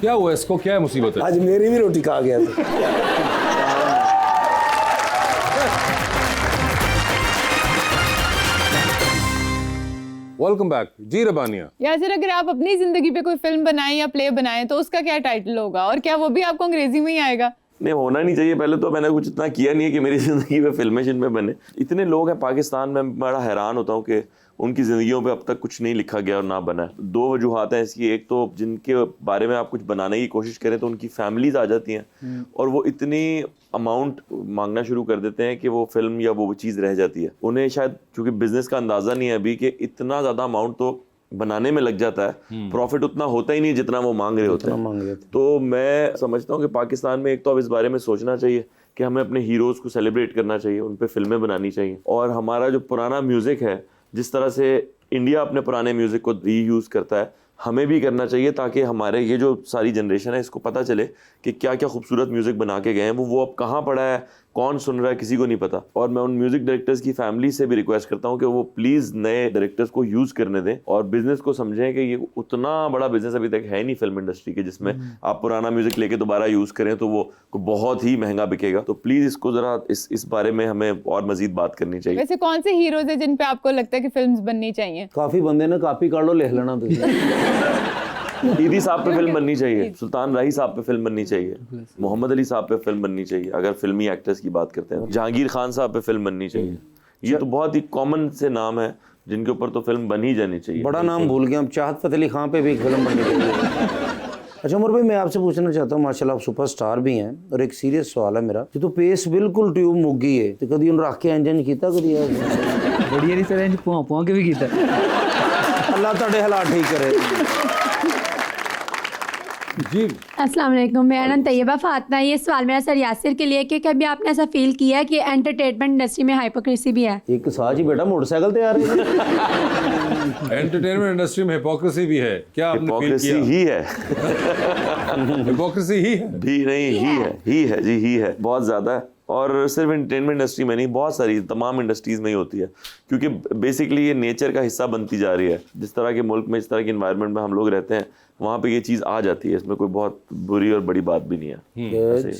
क्या हुआ इसको, क्या है मुसीबत है? आज मेरी भी रोटी खा गया था। वेलकम बैक जी रबानिया। यासिर, अगर आप अपनी जिंदगी पे कोई फिल्म बनाएं या प्ले बनाएं तो उसका क्या टाइटल होगा, और क्या वो भी आपको अंग्रेजी में ही आएगा? नहीं, होना नहीं चाहिए। पहले तो मैंने कुछ इतना किया नहीं है कि मेरी जिंदगी में फिल्में बने। इतने लोग हैं पाकिस्तान में, बड़ा हैरान होता हूँ कि उनकी जिंदगियों पे अब तक कुछ नहीं लिखा गया और ना बना है। 2 वजूहात हैं इसकी। एक तो जिनके बारे में आप कुछ बनाने की कोशिश करें तो उनकी फैमिलीज आ जाती हैं और वो इतनी अमाउंट मांगना शुरू कर देते हैं कि वो फिल्म या वो चीज़ रह जाती है। उन्हें शायद चूंकि बिजनेस का अंदाजा नहीं है अभी कि इतना ज़्यादा अमाउंट तो बनाने में लग जाता है, प्रॉफिट उतना होता ही नहीं जितना वो मांग रहे होते हैं। तो मैं समझता हूँ कि पाकिस्तान में एक तो अब इस बारे में सोचना चाहिए कि हमें अपने हीरोज़ को सेलिब्रेट करना चाहिए, उन पे फिल्में बनानी चाहिए। और हमारा जो पुराना म्यूज़िक है, जिस तरह से इंडिया अपने पुराने म्यूज़िक को रीयूज़ करता है, हमें भी करना चाहिए, ताकि हमारे ये जो सारी जनरेशन है इसको पता चले कि क्या क्या खूबसूरत म्यूज़िक बना के गए हैं। वो अब कहाँ पड़ा है, कौन सुन रहा है, किसी को नहीं पता। और मैं उन म्यूजिक डायरेक्टर्स की फैमिली से भी रिक्वेस्ट करता हूँ कि वो प्लीज़ नए डायरेक्टर्स को यूज़ करने दें और बिजनेस को समझें कि ये उतना बड़ा बिजनेस अभी तक है नहीं फिल्म इंडस्ट्री के, जिसमें आप पुराना म्यूजिक लेके दोबारा यूज़ करें तो वो बहुत ही महंगा बिकेगा। तो प्लीज़ इसको ज़रा इस बारे में हमें और मजीद बात करनी चाहिए। वैसे कौन से हीरोज है जिन पे आपको लगता है कि फिल्म्स बननी चाहिए? काफ़ी बंदे ने कॉपी कर लो, लिख लेना ईदी साहब पे फिल्म बननी चाहिए, सुल्तान राही साहब पे फिल्म बननी चाहिए, मोहम्मद अली साहब पे फिल्म बननी चाहिए, अगर फिल्मी एक्टर्स की बात करते हैं जहांगीर खान साहब पे फिल्म बननी चाहिए। ये तो बहुत ही कॉमन से नाम है जिनके ऊपर तो फिल्म बन ही जानी चाहिए। बड़ा नाम भूल गया, चाहत फतेह अली खान पे भी एक फिल्म बननी चाहिए। अच्छा उमर भाई, मैं आपसे पूछना चाहता हूँ, माशाल्लाह आप सुपरस्टार भी हैं, और एक सीरियस सवाल है मेरा, तो पेस बिल्कुल ट्यूब मुक गई है, तो कभी उन रख के इंजन किया कभी? बढ़िया नहीं सर, पहुँच के भी कीता। अल्लाह ताड़े हालात ठीक करे जी। अस्सलाम वालेकुम, मेरा नाम तैयबा फातिमा। ये सवाल मेरा सर यासिर के लिए कि कभी आपने ऐसा फील किया है कि एंटरटेनमेंट इंडस्ट्री में हाइपोक्रेसी भी है? एक साज ही बेटा मोटरसाइकिल तैयार है। एंटरटेनमेंट इंडस्ट्री में हिपोक्रेसी भी है क्या? आपने फील किया? ही है। हिपोक्रेसी ही है भी नहीं, ही है जी, ही है, बहुत ज़्यादा है। और सिर्फ एंटरटेनमेंट इंडस्ट्री में नहीं, बहुत सारी तमाम इंडस्ट्रीज़ में ही होती है, क्योंकि बेसिकली ये नेचर का हिस्सा बनती जा रही है। जिस तरह के मुल्क में, जिस तरह के इन्वायरमेंट में हम लोग रहते हैं, वहाँ पे ये चीज़ आ जाती है। इसमें कोई बहुत बुरी और बड़ी बात भी नहीं है।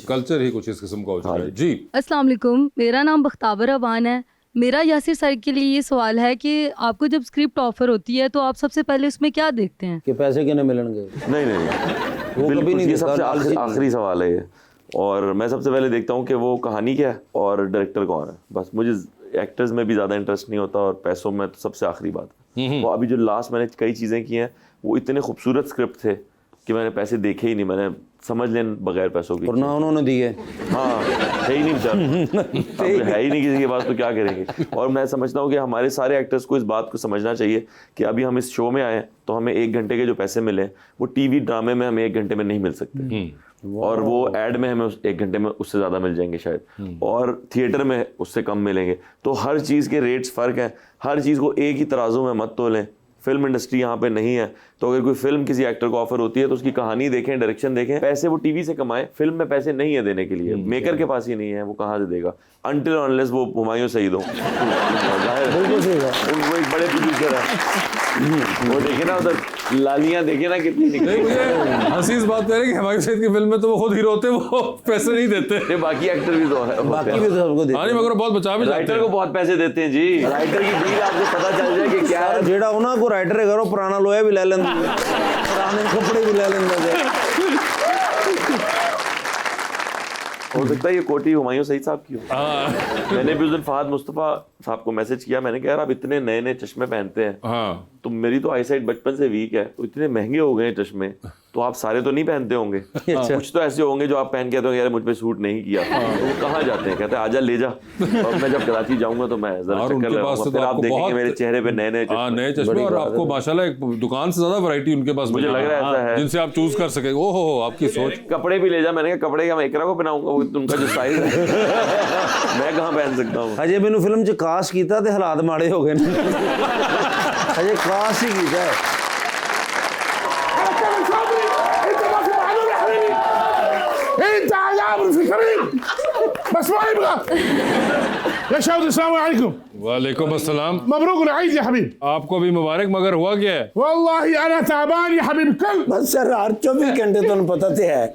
कल्चर ही कुछ इस किस्म का हो चुका है। जी अस्सलाम वालेकुम, मेरा नाम बख्तावर अवान है। मेरा यासिर सर के लिए ये सवाल है कि आपको जब स्क्रिप्ट ऑफर होती है तो आप सबसे पहले उसमें क्या देखते हैं? कि पैसे कितने मिलेंगे? नहीं वो कभी नहीं ये देखा, सबसे आखिरी सवाल है ये। और मैं सबसे पहले देखता हूँ कि वो कहानी क्या है और डायरेक्टर कौन है। बस मुझे एक्टर्स में भी ज़्यादा इंटरेस्ट नहीं होता और पैसों में तो सबसे आखिरी बात है। वो अभी जो लास्ट मैंने कई चीज़ें की हैं वो इतने खूबसूरत स्क्रिप्ट थे कि मैंने पैसे देखे ही नहीं, मैंने समझ लें बगैर पैसों की। और ना उन्होंने दिए। हाँ, है ही नहीं बेचारा, है ही नहीं किसी के पास तो क्या करेंगे। और मैं समझता हूँ कि हमारे सारे एक्टर्स को इस बात को समझना चाहिए कि अभी हम इस शो में आए तो हमें 1 घंटे के जो पैसे मिले वो टीवी ड्रामे में हमें 1 घंटे में नहीं मिल सकते, और वो एड में हमें 1 घंटे में उससे ज़्यादा मिल जाएंगे शायद, और थिएटर में उससे कम मिलेंगे। तो हर चीज़ के रेट्स फ़र्क हैं, हर चीज़ को एक ही तराजू में मत तोलें। फिल्म इंडस्ट्री यहाँ पे नहीं है, तो अगर कोई फिल्म किसी एक्टर को ऑफर होती है तो उसकी कहानी देखें, डायरेक्शन देखें। पैसे वो टीवी से कमाए, फिल्म में पैसे नहीं है देने के लिए, मेकर के पास ही नहीं है, वो कहाँ से देगा अनटिल अनलेस वो हुमायूं सईद हो। वो एक बड़े प्रोड्यूसर है, वो देखे ना उधर लालियां देखे ना कितनी निकली। मुझे हंसी इस बात है कि हुमायूं सईद की फिल्म में तो वो खुद हीरो होते, वो पैसे नहीं देते। बाकी एक्टर भी तो है, बाकी भी तो सबको देते हैं। मगर बहुत बचा भी राइटर को बहुत पैसे देते हैं जी। राइटर की डील आपको पता चल जाए कि क्या है। जेड़ा उन्होंने को राइटर है करो, पुराना लोहा भी ले लेंगे, पुराने कपड़े भी ले लेंगे। हो सकता है ये कोटी हुमायूं सईद साहब की हो। मैंने भी उस दिन फहद मुस्तफा साहब को मैसेज किया, मैंने कहा यार आप इतने नए नए चश्मे पहनते हैं, हाँ, तो मेरी तो आईसाइट बचपन से वीक है, तो इतने महंगे हो गए चश्मे, तो आप सारे तो नहीं पहनते होंगे, कुछ तो ऐसे होंगे जो आप पहन के तो यार मुझ पे सूट नहीं किया। तो वो कहाँ जाते हैं, कहते हैं आजा ले जा, और मैं जब कराची जाऊंगा तो मैं जरा चक्कर लगाऊंगा, फिर आप देखेंगे मेरे चेहरे पे नए नए चश्मे, और आपको माशाल्लाह एक दुकान से ज्यादा वैरायटी उनके पास मुझे लग रहा है ऐसा है जिनसे आप चूज कर सके। ओहो आपकी सोच। कपड़े भी ले जा, मैंने कहा कपड़े का मैं एकरा को पहनाऊंगा, वो उनका जो साइज है मैं कहाँ पहन सकता हूँ। अजय मैंने फिल्म च कास्ट किया तो हालात माड़े हो गए। अजय कास्ट ही किया है। वालेकुम अस्सलाम। मबरूक ईद या हबीब। आपको भी मुबारक। मगर हुआ क्या है? वल्लाही अना ताबान या हबीब कल। बस सर हर 24 घंटे तो पता तो है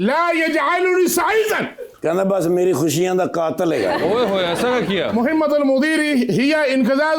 ला यजअलुनी सईदन। कहना बस मेरी खुशियां दा कातिल है। ओए होए ऐसा क्या किया? मुहिम्मतुल मुदीरी हिया इनकजाज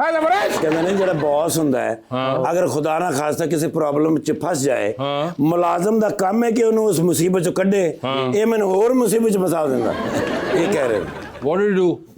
कहते नहीं जरा बॉस हुंदा है, अगर खुदा ना खास्ता किसी प्रॉब्लम च फंस जाए, मुलाजम दा काम है कि उन्हें उस मुसीबत चो कढे, ये मैंने और मुसीबत च फंसा देंदा। ये कह रहे What did you do?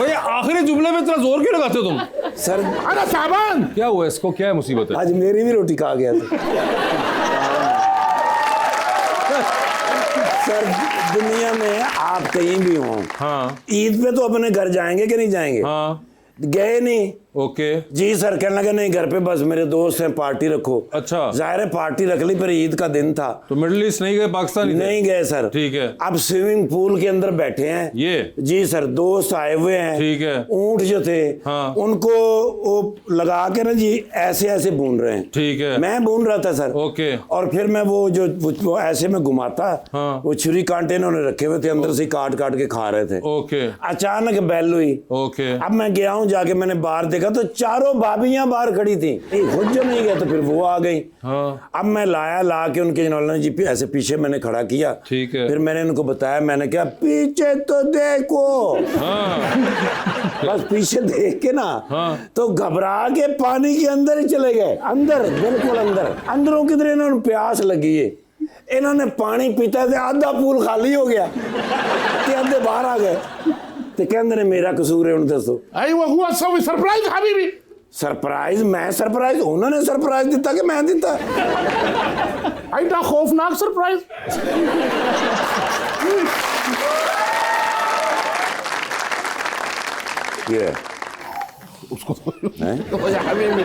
ओए आखिरी जुमले में इतना जोर क्यों लगाते हो तुम? सर अरे ताबान क्या हुआ, इसको क्या है मुसीबत है? आज मेरी भी रोटी खा गया था। सर दुनिया में आप कहीं भी हो, ईद पे तो अपने घर जाएंगे कि नहीं जाएंगे? गए नहीं। ओके जी सर, कहने लगे नहीं घर पे बस मेरे दोस्त हैं, पार्टी रखो। अच्छा जाहिर है पार्टी रख ली, पर ईद का दिन था तो मिडिल ईस्ट नहीं गए, पाकिस्तान नहीं गए सर। ठीक है। अब स्विमिंग पूल के अंदर बैठे हैं ये जी सर, दोस्त आए हुए हैं। ठीक है। ऊंट जो थे उनको वो लगा के ना जी ऐसे ऐसे भून रहे हैं। ठीक है। मैं भून रहा था सर। ओके। और फिर मैं वो ऐसे में घुमाता, वो छुरी कांटे इन्होंने रखे हुए थे, अंदर से काट काट के खा रहे थे। ओके। अचानक बेल हुई। ओके। अब मैं गया हूँ, जाके मैंने बाहर देखा तो चारों भाभियां बाहर खड़ी थी, खुद जो नहीं गया तो फिर वो आ गई। अब मैं ला के उनके जनरल जी ऐसे पीछे मैंने खड़ा किया। ठीक है। फिर मैंने उनको बताया, मैंने कहा पीछे तो देखो। बस पीछे देख के ना तो घबरा के पानी के अंदर ही चले गए, अंदर बिल्कुल अंदर। अंदरों किधर इन्होंने प्यास लगी है, इन्होंने पानी पीता थे, आधा पूल खाली हो गया, आधे बाहर आ गए। तो कहते ने मेरा कसूर है, उन्हें दसो। वो हुआ सब सरप्राइज हबीबी। सरप्राइज? मैं सरप्राइज? उन्होंने सरप्राइज दिता कि मैं दिता? ऐसा खौफनाक सरप्राइज। ये उसको है या हबीबी।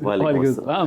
वालेकुम अस्सलाम।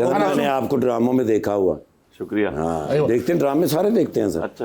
मैंने आपको ड्रामों में देखा हुआ। शुक्रिया। हाँ देखते हैं ड्रामे, सारे देखते हैं सर। अच्छा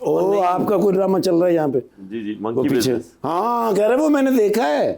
ओ आपका कोई ड्रामा चल रहा है यहाँ पे? जी जी, वो मंकी पीछे, बिजनेस। हाँ कह रहे वो मैंने देखा है।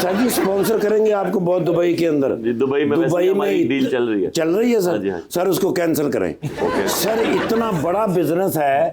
सर जी स्पॉन्सर करेंगे आपको बहुत दुबई के अंदर। जी, दुबई में वैसे हमारी डील चल रही है। चल रही है हाँ जी, सर। हाँ। सर उसको कैंसिल करें। सर इतना बड़ा बिजनेस है।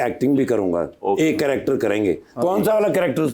एक्टिंग भी करूंगा, एक कैरेक्टर करेंगे। कौन सा वाला कैरेक्टर?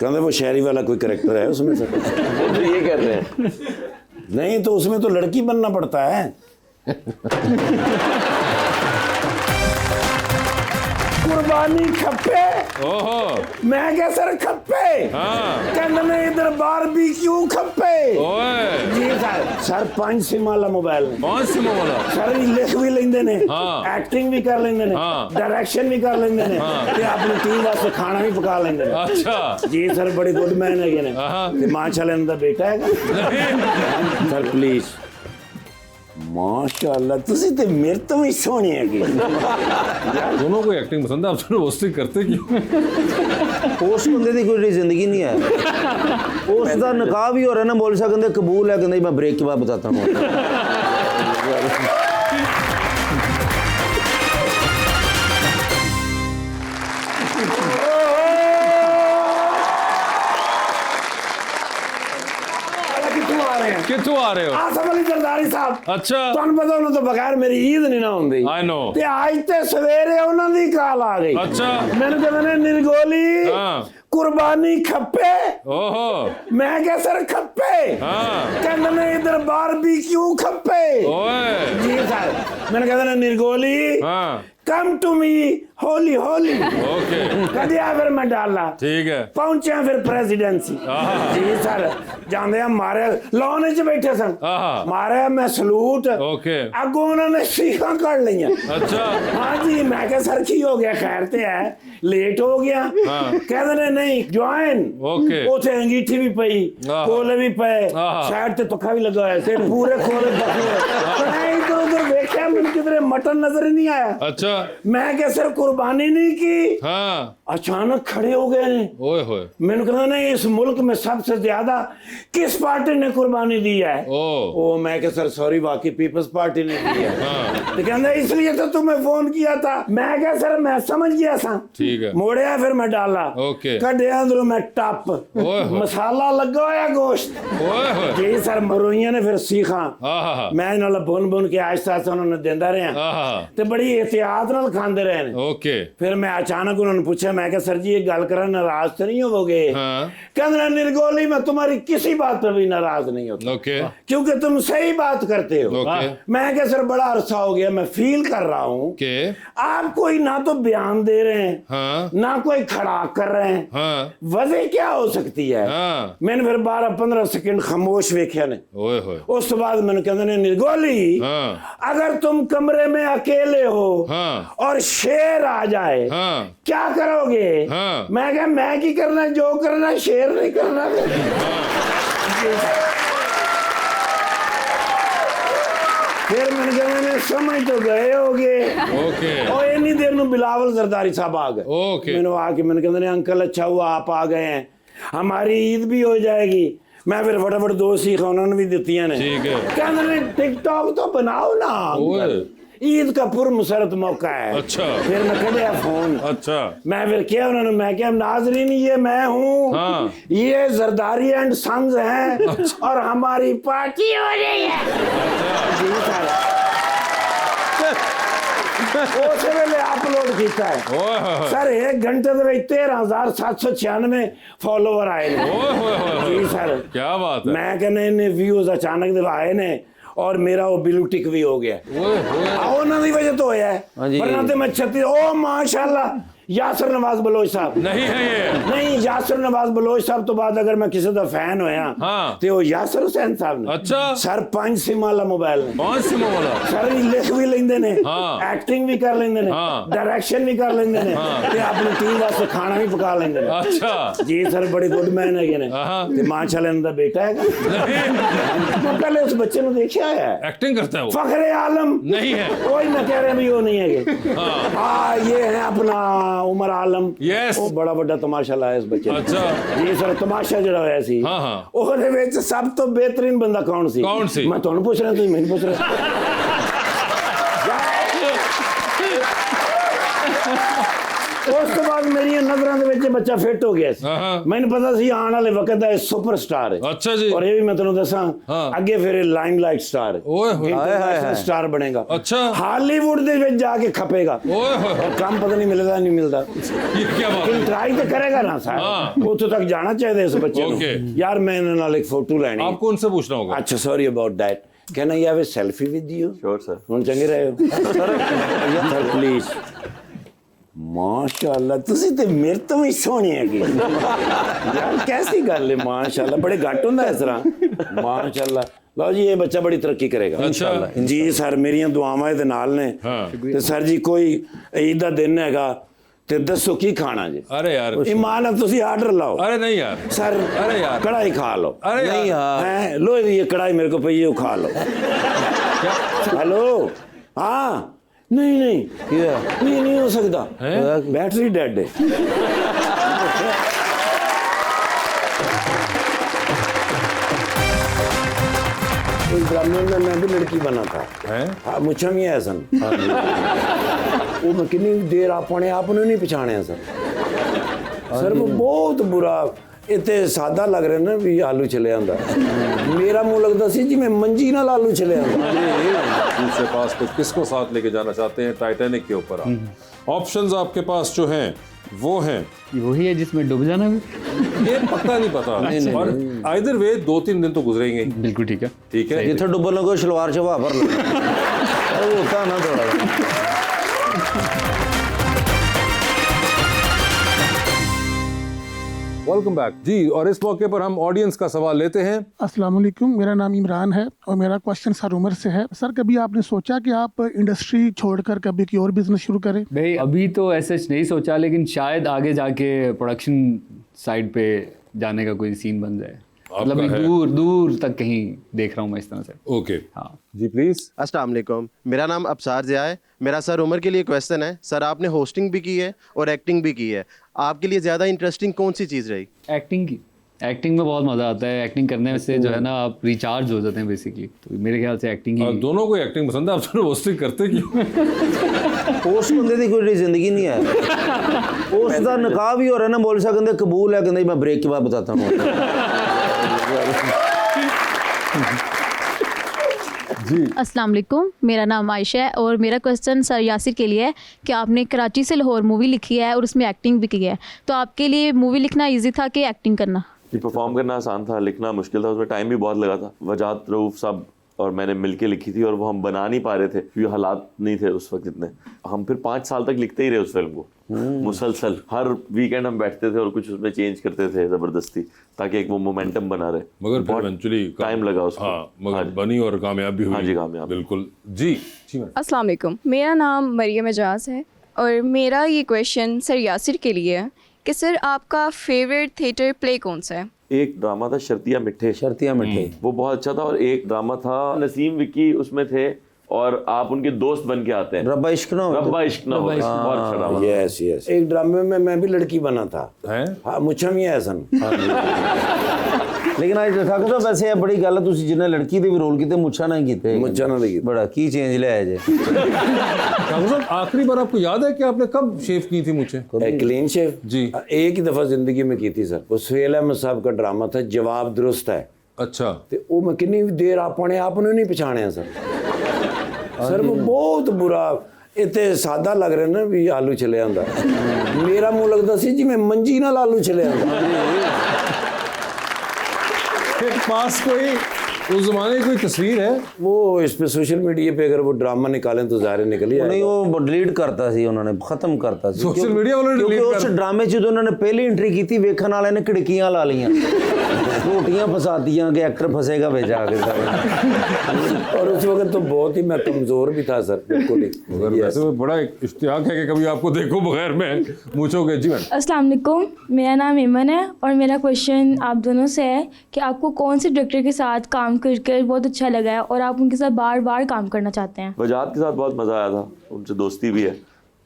कहते वो शहरी वाला कोई कैरेक्टर है उसमें सर? वो तो ये कहते हैं। नहीं तो उसमें तो लड़की बनना पड़ता है। कुर्बानी खप्पे। ओहो मैं क्या सर खप्पे? हाँ कहते ने इधर बारबेक्यू खप्पे। ओए जी सर 5 सिम वाला मोबाइल ने। 5 सिम वाला सर लिख भी लेंदे ने, हाँ। एक्टिंग भी कर लेंदे ने, हाँ। डायरेक्शन भी कर लेंदे ने, ते अपनी टीम वास्ते खाना भी पका लेंदे ने। अच्छा जी सर बड़े गुड मैन है ने। हाँ। ते मां चलन दा बेटा है सर प्लीज। माशाल्लाह तुसी ते मेरे तो भी सोहनी है कि दोनों को एक्टिंग पसंद है, आप दोनों होस्टिंग करते क्यों? उस बंदे की कोई जिंदगी नहीं है। उसका निकाह भी हो रहा है ना, बोल सकते कबूल है, कहते मैं ब्रेक के बाद बताता हूँ। कितों आ रहे हो? आसम अली जरदारी साहब। अच्छा ਤੁਹਾਨੂੰ ਪਤਾ ਉਹਨਾਂ ਤੋਂ ਬਗੈਰ ਮੇਰੀ ਈਦ ਨਹੀਂ ਨਾ ਹੁੰਦੀ। I know। ਤੇ ਅੱਜ ਤੇ ਸਵੇਰੇ ਉਹਨਾਂ ਦੀ ਕਾਲ ਆ ਗਈ। अच्छा ਮੈਨੂੰ ਕਹਿੰਦੇ ਨੇ ਨਿਰਗੋਲੀ हाँ ਕੁਰਬਾਨੀ ਖੱਪੇ। ओहो ਮੈਂ ਕਿਹਾ ਸਰ ਖੱਪੇ। हाँ ਕਹਿੰਦੇ ਨੇ ਇਧਰ ਬਾਰਬੀਕਿਊ ਖੱਪੇ। ओए ਜੀ ਸਰ ਮੈਨੂੰ ਕਹਿੰਦੇ ਨੇ ਨਿਰਗੋਲੀ हाँ come to me Holi Holi. Okay ਕਦੇ ਆ ਫਿਰ ਮੈਂ ਡਾਲਾ ठीक है ਪਹੁੰਚਿਆ ਫਿਰ ਪ੍ਰੈਜ਼ੀਡੈਂਸੀ। ਆਹਾ। ਜੀ ਸਰ ਜਾਂਦੇ ਆ ਮਾਰੇ ਲਾਉਣ 'ਚ ਬੈਠੇ ਸਨ, ਆਹਾ। ਮਾਰਿਆ ਮੈਂ ਸਲੂਟ। ओके ਅੱਗੋਂ ਉਹਨਾਂ ਨੇ ਸੀਖਾਂ ਕੱਢ ਲਈਆਂ। अच्छा हाँ जी मैं क्या सर की हो गया? खैर ते है लेट हो गया। हाँ। कहते ने नहीं ज्वाइन। ओके उथे अंगीठी भी पई, आहा। कोले भी पे, आहा। साइड ते पक्का भी लगा है, ते पूरे कोले पके। मैं इधर उधर देखा मैंने किधरे मटन नजर ही नहीं आया। अच्छा मैं क्या सर कुर्बानी नहीं की? हाँ अचानक खड़े हो गए ने। ओए होए मैंने कहा नहीं इस मुल्क में सबसे ज्यादा किस पार्टी ने कुर्बानी दी है? ओ मैं क्या सर सॉरी वाकई पीपल्स पार्टी ने दी है। हाँ तो कहते इसलिए तो तुम्हें फोन किया था। मैं क्या सर मैं समझ गया सा। ठीक है मोड़िया फिर मैं डाला, ओके कढ़िया अंदरों मैं टप, ओए होए। मसाला लगा होया गोश्त। ओए होए जी सर मरोइया ने फिर सीखा। आहा मैं नाल बुन बुन के आहिस्ता आहिस्ता उन्होंने देंदा रहा आहा ते बड़ी एहतियात नाल खांदे रहे ने। ओके फिर मैं अचानक उन्होंने पूछा, मैं क्या सर जी ये गल करा नाराज तो नहीं होगे? हाँ कहते निर्गोली मैं तुम्हारी किसी बात पर भी नाराज नहीं होता ओके क्योंकि तुम सही बात करते हो। ओके मैं क्या सर बड़ा अरसा हो गया मैं फील कर रहा हूँ के आप कोई ना तो बयान दे रहे हैं हाँ ना कोई खड़ा कर रहे हैं। हाँ वजह क्या हो सकती है? हाँ मैंने फिर 12-15 सेकंड खामोश वेख्या ने। ओए होए उस बाद मैंने कहते ने निर्गोली हाँ अगर तुम कमरे में अकेले हो हाँ और शेर आ जाए हाँ क्या करोगे? हाँ मैं क्या मैं की करना जो करना शेर नहीं करना। फिर मैंने कहा मैंने समझ तो गए होगे। ओके और इतनी देर में बिलावल जरदारी साहब आ गए। ओके मैंने आके मैंने कहते अंकल अच्छा हुआ आप आ गए हैं, हमारी ईद भी हो जाएगी। मैं फिर फटाफट 2 सीखा उन्होंने भी दी ने। ठीक है कहते टिकटॉक तो बनाओ ना, ओए ईद का पुरमसरत मौका है। अच्छा फिर मैं कढ़िया फोन। अच्छा मैं फिर क्या उन्होंने मैं क्या नाजरीन ये मैं हूँ हाँ ये जरदारी एंड सन्स हैं और हमारी पार्टी हो रही है। जी सर उस वेले अपलोड किया है ओए होए सर 1 घंटे में 13,796 फॉलोवर आए ने। ओए होए होए जी सर क्या बात है मैं कहने इन्हें व्यूज अचानक दिल आए ने और मेरा वो ब्लू टिक भी हो गया। ओए होए आओ ना दी वजह तो होया हाँ है जी। वरना तो मैं 36 ओ माशाल्लाह यासर नवाज बलोच साहब नहीं है ये नहीं यासर नवाज बलोच साहब तो बाद अगर मैं किसी का फैन होया हाँ ते वो यासर हुसैन साहब ने। अच्छा सर 5 सिम वाला मोबाइल ने। 5 सिम वाला सर लिख भी लेंदे ने, हाँ। एक्टिंग भी कर लेंदे ने, हाँ। डायरेक्शन भी कर लेंदे ने, हाँ। ते अपनी टीम वास्ते खाना भी पका लेंदे ने। अच्छा जी सर बड़े गुड मैन है ने। हाँ। ते माशाल्लाह इनका बेटा है। मैं पहले उस बच्चे ने देखा है, एक्टिंग करता है वो फखरे आलम नहीं है कोई मैं कह रहे भी वो नहीं है। हाँ ये है अपना हाँ उमर आलम Yes. ਉਹ ਬੜਾ ਵੱਡਾ ਤਮਾਸ਼ਾ ਲਾਇਆ ਇਸ ਬੱਚੇ ਨੇ ਅੱਛਾ। ਜੀ ਸਰ ਤਮਾਸ਼ਾ ਜਿਹੜਾ ਹੋਇਆ ਸੀ ਹਾਂ, ਹਾਂ। ਉਹਦੇ ਵਿੱਚ ਸਭ ਤੋਂ ਬਿਹਤਰੀਨ ਬੰਦਾ ਕੌਣ ਸੀ ਕੌਣ ਸੀ? ਮੈਂ ਤੁਹਾਨੂੰ ਪੁੱਛ ਰਿਹਾ ਤੁਸੀਂ ਮੈਨੂੰ ਪੁੱਛ ਰਹੇ ਉਸ ਤੋਂ ਬਾਅਦ ਮੇਰੀਆਂ ਨਜ਼ਰਾਂ ਦੇ ਵਿੱਚ ਇਹ ਬੱਚਾ ਫਿੱਟ ਹੋ ਗਿਆ ਸੀ ਮੈਨੂੰ ਪਤਾ ਸੀ ਆਉਣ ਵਾਲੇ ਵਕਤ ਦਾ ਇਹ ਸੁਪਰਸਟਾਰ ਹੈ ਅੱਛਾ ਜੀ। ਔਰ ਇਹ ਵੀ ਮੈਂ ਤੁਹਾਨੂੰ ਦੱਸਾਂ ਅੱਗੇ ਫਿਰ ਇਹ ਲਾਈਮਲਾਈਟ ਸਟਾਰ ਹੈ ਓਏ ਹੋਏ ਇੰਟਰਨੈਸ਼ਨਲ ਸਟਾਰ ਬਣੇਗਾ अच्छा ਹਾਲੀਵੁੱਡ ਦੇ ਵਿੱਚ ਜਾ ਕੇ ਖਪੇਗਾ ओए होए और काम पता नहीं मिलता नहीं मिलता ये क्या बात लेकिन है ट्राई तो करेगा ना सर ਉੱਥੋਂ ਤੱਕ ਜਾਣਾ ਚਾਹੀਦਾ ਇਸ ਬੱਚੇ ਨੂੰ Okay. ਯਾਰ ਮੈਂ ਇਹਨਾਂ ਨਾਲ ਇੱਕ ਫੋਟੋ ਲੈਣੀ ਹੈ। आपको उनसे पूछना होगा ਅੱਛਾ sorry about that can I have a selfie with you sure sir ਹੁਣ ਚੰਗੇ ਰਹੇ ਹੋ ਸਰ ਪਲੀਜ਼ ਮਾਸ਼ਾਅੱਲਾ ਤੁਸੀਂ ਤੇ ਮੇਰੇ ਤੋਂ ਵੀ ਸੋਹਣੇ ਹੈਗੇ ਯਾਰ ਕੈਸੀ ਗੱਲ ਹੈ ਮਾਸ਼ਾਅੱਲਾ ਬੜੇ ਘੱਟ ਹੁੰਦਾ ਇਸ ਤਰ੍ਹਾਂ ਮਾਸ਼ਾਅੱਲਾ ਲਓ ਜੀ ਇਹ ਬੱਚਾ ਬੜੀ ਤਰੱਕੀ ਕਰੇਗਾ इंशाल्लाह ਜੀ ਸਰ ਮੇਰੀਆਂ ਦੁਆਵਾਂ ਇਹਦੇ ਨਾਲ ਨੇ हाँ ਤੇ ਸਰ ਜੀ ਕੋਈ ਈਦ ਦਾ ਦਿਨ ਹੈਗਾ ਤੇ ਦੱਸੋ ਕੀ ਖਾਣਾ ਜੀ अरे यार ਇਮਾਨ ਤੁਸੀਂ ਆਰਡਰ ਲਾਓ अरे नहीं यार सर अरे यार कढ़ाई खा लो अरे नहीं यार हैं लो ये कढ़ाई मेरे को पई है वो खा लो हेलो हाँ नहीं नहीं क्या नहीं नहीं हो सकता हैं? बैटरी डेड है उस ड्रामे में मैं भी लड़की बना था हैं हाँ मुझे भी है सन वो मैं कितनी देर अपने आप ने नहीं पछाणिया सर सर वो बहुत बुरा इतने सादा लग रहा ना भी आलू चले आंदा मेरा मुंह लगता सी जी मैं मंजी नाल आलू चले आंदा दूसरे पास पे किसको साथ लेके जाना चाहते हैं टाइटैनिक के ऊपर आप ऑप्शंस आपके पास जो हैं वो हैं वही है जिसमें डूब जाना भी ये पक्का नहीं पता और आइदर वे 2-3 दिन तो गुजरेंगे बिल्कुल ठीक है ठीक है जिथे डुबन लगो शलवार च हवा भर लो वो होता ना थोड़ा वेलकम बैक जी और इस मौके पर हम ऑडियंस का सवाल लेते हैं अस्सलाम वालेकुम मेरा नाम इमरान है और मेरा क्वेश्चन सर उमर से है सर कभी आपने सोचा कि आप इंडस्ट्री छोड़कर कभी कोई और बिजनेस शुरू करें भाई अभी तो ऐसे नहीं सोचा लेकिन शायद आगे जाके प्रोडक्शन साइड पे जाने का कोई सीन बन जाए मतलब आपका है? दूर दूर तक कहीं देख रहा हूँ मैं इस तरह से ओके हाँ जी प्लीज अस्सलाम वालेकुम मेरा नाम अबसार ज़िया है मेरा सर उमर के लिए क्वेश्चन है सर आपने होस्टिंग भी की है और एक्टिंग भी की है आपके लिए ज़्यादा इंटरेस्टिंग कौन सी चीज़ रही एक्टिंग की एक्टिंग में बहुत मज़ा आता है एक्टिंग करने से जो है ना आप रिचार्ज हो जाते हैं बेसिकली तो मेरे ख्याल से एक्टिंग ही दोनों को एक्टिंग पसंद है आप दोनों होस्टिंग करते क्यों ਉਸ ਬੰਦੇ ਦੀ ਕੋਈ ਜ਼ਿੰਦਗੀ नहीं है ਉਸ ਦਾ ਨਿਕਾਹ भी हो रहा है ना बोल सकते कबूल है कहते मैं ब्रेक के बाद बताता हूँ जी अस्सलाम वालेकुम मेरा नाम आयशा है और मेरा क्वेश्चन सर यासिर के लिए है कि आपने कराची से लाहौर मूवी लिखी है और उसमें एक्टिंग भी की है तो आपके लिए मूवी लिखना इजी था कि एक्टिंग करना ये परफॉर्म करना आसान था लिखना मुश्किल था उसमें टाइम भी बहुत लगा था वजात रऊफ साहब और मैंने मिलके लिखी थी और वो हम बना नहीं पा रहे थे क्योंकि हालात नहीं थे उस वक्त इतने हम फिर 5 साल तक लिखते ही रहे उस फिल्म को मुसलसल हर वीकेंड हम बैठते थे और कुछ उसमें चेंज करते थे ज़बरदस्ती ताकि एक वो मोमेंटम बना रहे मगर फिर इवेंचुअली टाइम लगा उसको हाँ मगर बनी और कामयाब भी हुई हाँ जी कामयाब बिल्कुल जी जी मैडम अस्सलाम वालेकुम मेरा नाम मरियम एजाज है और मेरा ये क्वेश्चन सर यासिर के लिए है कि सर आपका फेवरेट थिएटर प्ले कौन सा है एक ड्रामा था शर्तिया मिठे शर्तिया मिठे वो बहुत अच्छा था और एक ड्रामा था नसीम विक्की उसमें थे और आप उनके दोस्त बन के आते हैं रब्बा इश्क ना हो रब्बा इश्क ना हो बहुत अच्छा ड्रामा था। यस यस एक ड्रामे में मैं भी लड़की बना था हैं हाँ मुझे भी है सन लेकिन आज देखा तो वैसे बड़ी गल है तुसी जिन्हें लड़की दे भी रोल कीते मुच्छा नहीं कीते मुझे ना लगी बड़ा की चेंज ले आए जे ठाकुर साहब आखिरी बार आपको याद है कि आपने कब शेव की थी मुझे क्लीन शेव जी एक ही दफा जिंदगी में की थी सर वो सुहेल अहमद साहब का ड्रामा था जवाब दुरुस्त है अच्छा ਤੇ ਉਹ ਮੈਂ ਕਿੰਨੀ ਦੇਰ ਆਪਣੇ ਆਪ ਨੂੰ ਨਹੀਂ ਪਛਾਣਿਆ ਸਰ ਸਰ ਉਹ ਬਹੁਤ ਬੁਰਾ ਇਤੇ ਸਾਦਾ ਲੱਗ ਰਿਹਾ ਨਾ ਵੀ ਆਲੂ ਚਲੇ ਆਂਦਾ ਮੇਰਾ ਮੂੰਹ ਲੱਗਦਾ ਸੀ ਜਿਵੇਂ ਮੰਜੀ ਨਾਲ ਆਲੂ ਚਲੇ ਆਂਦਾ फिर पास कोई उस जमाने की कोई तस्वीर है वो इस पे सोशल मीडिया पे अगर वो ड्रामा निकालें तो ज़ाहिर निकल ही नहीं आएगा। वो डिलीट करता सी उन्होंने खत्म करता सी सोशल मीडिया वालों ने क्योंकि डिलीट उस ड्रामे च उन्होंने पहली एंट्री की थी वेखन वाले ने खिड़कियां ला लियां रोटियां फसादियां कि एक्टर फंसेगा भेजा के और उस वक्त तो बहुत ही मैं कमज़ोर भी था सर बिल्कुल ही मगर वैसे में बड़ा एक इश्तियाक है कि कभी आपको देखो बगैर मैं मूछोगे जी मैडम अस्सलाम वालेकुम मेरा नाम इमन है और मेरा क्वेश्चन आप दोनों से है कि आपको कौन से डायरेक्टर के साथ काम करके बहुत अच्छा लगा है और आप उनके साथ बार बार काम करना चाहते हैं वजात के साथ बहुत मज़ा आया था उनसे दोस्ती भी है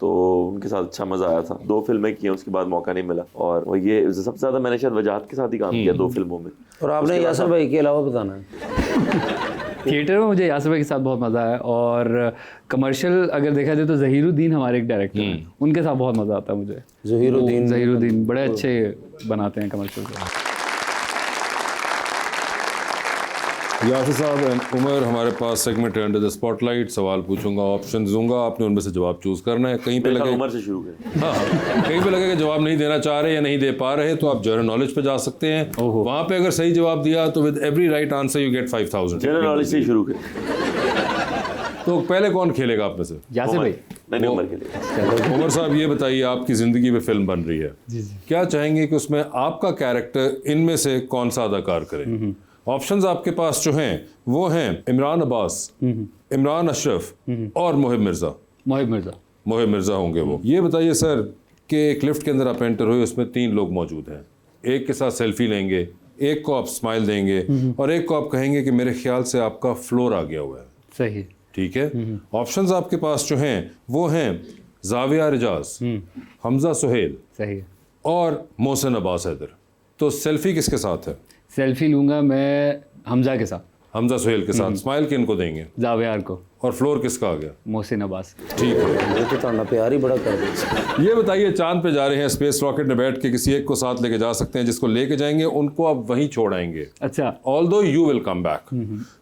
तो उनके साथ अच्छा मजा आया था। 2 फिल्में की हैं, उसके बाद मौका नहीं मिला, और वो ये सबसे ज्यादा मैंने शायद वजाहत के साथ ही काम किया 2 फिल्मों में। और आपने यासर भाई के अलावा बताना है। थिएटर में मुझे यासर भाई के साथ बहुत मज़ा आया, और कमर्शियल अगर देखा जाए तो ज़हीरुद्दीन हमारे एक डायरेक्टर हैं, उनके साथ बहुत मज़ा आता है मुझे। ज़हीरुद्दीन बड़े अच्छे बनाते हैं कमर्शियल को। यासिर साहब एंड उमर, हमारे पास सेगमेंट है अंडर द स्पॉटलाइट। सवाल पूछूंगा, ऑप्शन दूंगा, आपने उनमें से जवाब चूज करना है। कहीं पे लगे उमर से शुरू करें। हाँ, कहीं पे लगे कि जवाब नहीं देना चाह रहे या नहीं दे पा रहे, तो आप जनरल नॉलेज पे जा सकते हैं। वहां पे अगर सही जवाब दिया तो with every right answer you get 5000। General knowledge से शुरू करें। तो पहले कौन खेलेगा आप में से? यासिर भाई। नहीं, उमर के लिए। उमर साहब, ये बताइए, आपकी जिंदगी में फिल्म बन रही है, क्या चाहेंगे कि उसमें आपका कैरेक्टर इनमें से कौन सा अदाकार करे? ऑप्शंस आपके पास जो हैं वो हैं इमरान अब्बास, इमरान अशरफ और मोहिब मिर्जा। मोहिब मिर्जा होंगे वो। ये बताइए सर कि एक लिफ्ट के अंदर आप एंटर हुए, उसमें 3 लोग मौजूद हैं। एक के साथ सेल्फी लेंगे, एक को आप स्माइल देंगे और एक को आप कहेंगे कि मेरे ख्याल से आपका फ्लोर आ गया हुआ है। सही, ठीक है। ऑप्शंस आपके पास जो हैं वो हैं जाविया रिजाज, हमजा सुहेल, सही, और मोहसिन अब्बास हैदर। तो सेल्फी किसके साथ है? सेल्फी लूंगा मैं हमजा के साथ। हमजा सुहेल के साथ। स्माइल किन को देंगे? जावेयार को। और फ्लोर किसका आ गया? मोहसिन अब्बास। ठीक है, ये तो ताना प्यार ही बड़ा कर दिया। ये बताइए, चांद पे जा रहे हैं, स्पेस रॉकेट में बैठ के किसी एक को साथ लेके जा सकते हैं, जिसको लेके जाएंगे उनको आप वहीं छोड़ आएंगे। अच्छा। Although you will come back.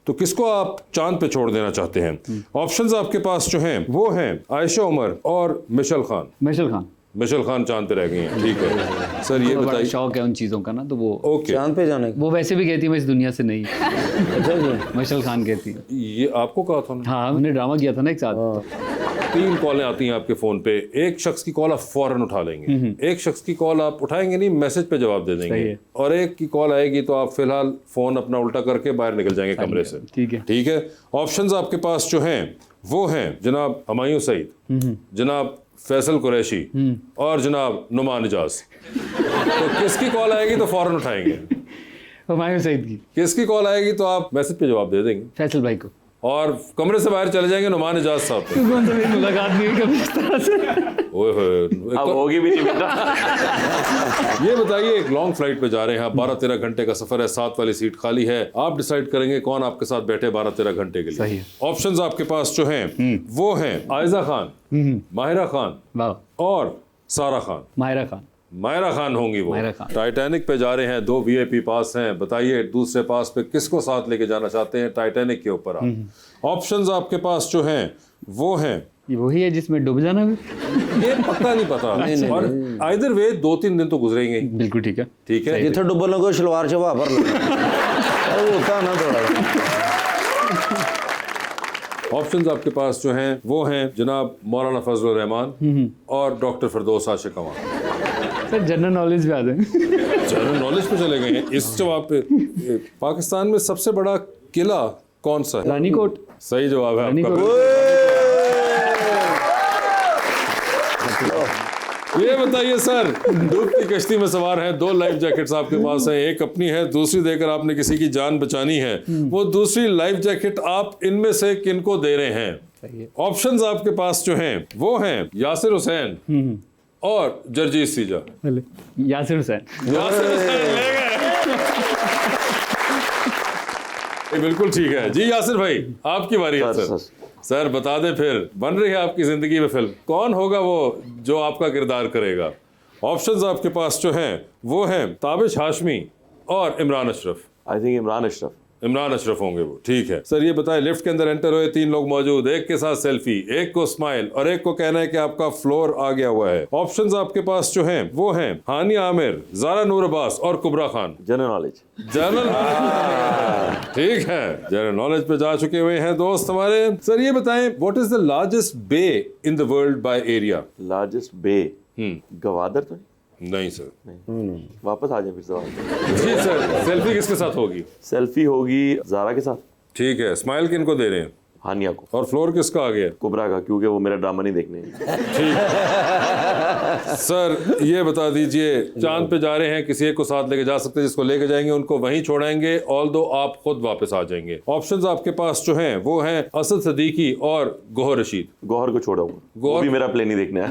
तो किसको आप चांद पे छोड़ देना चाहते हैं? ऑप्शंस आपके पास जो हैं वो हैं आयशा उमर और मिशेल खान। मिशेल खान चांद पे रह गई हैं। ठीक है सर, ये बताइए। शौक है उन चीज़ों का ना, तो वो ओके चांद पे जाने वो वैसे भी कहती है मैं इस दुनिया से नहीं। अच्छा जी, मिशेल खान कहती है। ये आपको कहा था ना? हाँ, हमने ड्रामा किया था ना एक साथ। 3 कॉलें आती हैं आपके फ़ोन पे। एक शख्स की कॉल आप फ़ौरन उठा लेंगे, एक शख्स की कॉल आप उठाएंगे नहीं, मैसेज पे जवाब दे देंगे, और एक की कॉल आएगी तो आप फिलहाल फ़ोन अपना उल्टा करके बाहर निकल जाएंगे कमरे से। ठीक है। ऑप्शंस आपके पास जो हैं वो हैं जनाब हुमायूं सईद, जनाब फैसल कुरैशी और जनाब नुमान इजाज। तो किसकी कॉल आएगी तो फ़ौरन उठाएंगे? हुमायूं सईद की। किसकी कॉल आएगी तो आप मैसेज पे जवाब दे देंगे? फैसल भाई को। और कमरे से बाहर चले जाएंगे नुमान इजाज साहब पे। मुलाकात नहीं हुई कभी इस तरह से। ओए होए, अब होगी भी नहीं बेटा। ये बताइए, एक लॉन्ग फ्लाइट पे जा रहे हैं, 12-13 घंटे का सफर है, 7 वाली सीट खाली है, आप डिसाइड करेंगे कौन आपके साथ बैठे 12-13 घंटे के लिए। ऑप्शंस आपके पास जो हैं वो हैं आयजा खान, माहिरा खान और सारा खान। माहिरा खान होंगी वो। टाइटैनिक पे जा रहे हैं, 2 VIP पास हैं। बताइए दूसरे पास पे किसको साथ लेके जाना चाहते हैं टाइटैनिक के ऊपर आप? ऑप्शंस आपके पास जो हैं वो हैं, ये वही है जिसमें डूब जाना भी। ये पक्का नहीं पता। और आइदर वे 2-3 दिन तो गुजरेंगे। बिल्कुल ठीक है। ठीक है, जिथे डुबन लगो शलवार चवा भर लो। होता ना थोड़ा। ऑप्शंस आपके पास जो हैं वो हैं जनाब मौलाना फजलुर रहमान और डॉक्टर फिरदौस आशिक अवान। सर जनरल नॉलेज भी आ जाए। जनरल नॉलेज पे चले गए हैं इस जवाब पे। पाकिस्तान में सबसे बड़ा किला कौन सा है? रानीकोट। सही जवाब है आपका। ये बताइए सर, डूबती कश्ती में सवार हैं, 2 लाइफ जैकेट्स आपके पास हैं, एक अपनी है, दूसरी देकर आपने किसी की जान बचानी है। वो दूसरी लाइफ जैकेट आप इनमें से किनको दे रहे हैं? ऑप्शंस आपके पास जो हैं वो हैं यासिर हुसैन और जरजीत सीजा। यासिर हुसैन ले गए। बिल्कुल ठीक है जी। यासिर भाई, आपकी बारी है सर। सर बता दें, फिर बन रही है आपकी जिंदगी में फिल्म, कौन होगा वो जो आपका किरदार करेगा? ऑप्शंस आपके पास जो हैं वो हैं ताबिश हाशमी और इमरान अशरफ। आई थिंक इमरान अशरफ होंगे वो। ठीक है सर, ये बताएं, लिफ्ट के अंदर एंटर हुए, 3 लोग मौजूद, एक के साथ सेल्फी, एक को स्माइल और एक को कहना है कि आपका फ्लोर आ गया हुआ है। ऑप्शंस आपके पास जो हैं वो हैं हानिया आमिर, जारा नूर अब्बास और कुबरा खान। General knowledge. ठीक है, जनरल नॉलेज पे जा चुके हुए हैं दोस्त हमारे। सर ये बताएं, what is the largest bay in the world by area? Largest bay Gwadar तो नहीं सर। नहीं। वापस आ जाए फिर सवाल। जी सर, सेल्फी किसके साथ होगी? सेल्फी होगी जारा के साथ। ठीक है, स्माइल किनको दे रहे हैं? हानिया को। और फ्लोर किसका आ गया? कुबरा का, क्योंकि वो मेरा ड्रामा नहीं देखने। सर ये बता दीजिए, चांद पे जा रहे हैं, किसी एक को साथ लेके जा सकते हैं, जिसको लेके जाएंगे उनको वहीं छोड़ाएंगे, ऑल्दो आप खुद वापस आ जाएंगे। ऑप्शंस आपके पास जो हैं वो हैं असद सिद्दीकी और गौहर रशीद। गौहर को छोड़ाऊंगा, वो भी मेरा प्ले नहीं देखने आया।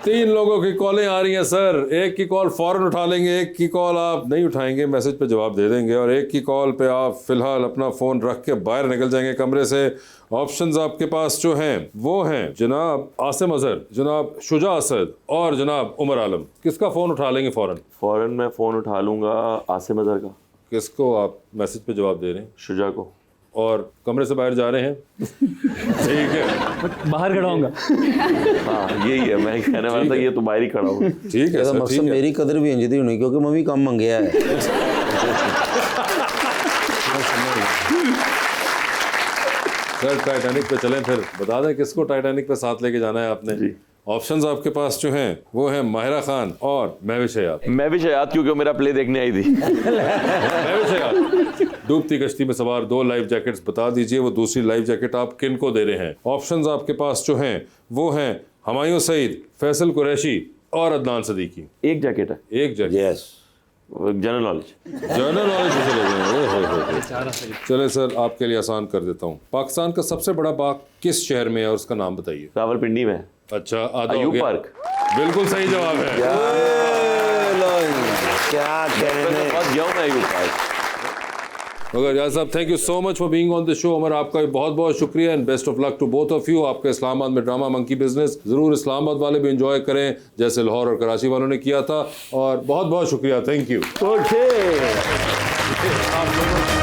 3 लोगों की कॉलें आ रही हैं सर, एक की कॉल फौरन उठा लेंगे, एक की कॉल आप नहीं उठाएंगे, मैसेज पे जवाब दे देंगे, और एक की कॉल पे आप फिलहाल अपना फ़ोन रख के बाहर निकल जाएंगे कमरे से। ऑप्शंस आपके पास जो हैं वो हैं जनाब आसिम अजहर, जनाब शुजा असद और जनाब उमर आलम। किसका फ़ोन उठा लेंगे फ़ौरन? फ़ौरन मैं फ़ोन उठा लूँगा आसिम अजहर का। किसको आप मैसेज पे जवाब दे रहे हैं? शुजा को। और कमरे से बाहर जा रहे हैं? ठीक है, बाहर खड़ा होऊंगा। हाँ यही है, मैं कहने वाला था ये तो बाहर ही खड़ा हूँ। ठीक है सर, मकसद ठीक है। मेरी कदर भी इंजदी होनी, क्योंकि मम्मी कम मंगया है। सर टाइटैनिक पे चलें, फिर बता दें किसको टाइटैनिक पे साथ लेके जाना है आपने। जी। ऑप्शंस आपके पास जो हैं वो हैं माहिरा खान और महविश हयात। महविश हयात क्योंकि मेरा प्ले देखने आई थी। महविश हयात, डूबती कश्ती में सवार 2 लाइफ जैकेट्स, बता दीजिए वो दूसरी लाइफ जैकेट आप किन को दे रहे हैं। ऑप्शंस आपके पास जो हैं वो हैं हुमायूं सईद, फैसल कुरैशी और अदनान सदीकी। एक जैकेट है? एक jacket. Yes, general knowledge. General knowledge से चले गए। चले सर, आपके लिए आसान कर देता हूँ। पाकिस्तान का सबसे बड़ा बाग किस शहर में है और उसका नाम बताइए। रावलपिंडी में। अच्छा, आधा हो अयूब गया। पार्क। बिल्कुल सही जवाब है। क्या कहने। बहुत गया हूँ मैं अयूब पार्क। मगर यार साहब, thank you so much for being on the show. Amar, आपका भी बहुत बहुत शुक्रिया and best of luck to both of you. आपका इस्लामाबाद में ड्रामा मंकी बिजनेस ज़रूर इस्लामाबाद वाले भी एंजॉय करें जैसे लाहौर और कराची वालों ने किया था, और बहुत बहुत शुक्रिया, थैंक यू। ओके। आप लोगों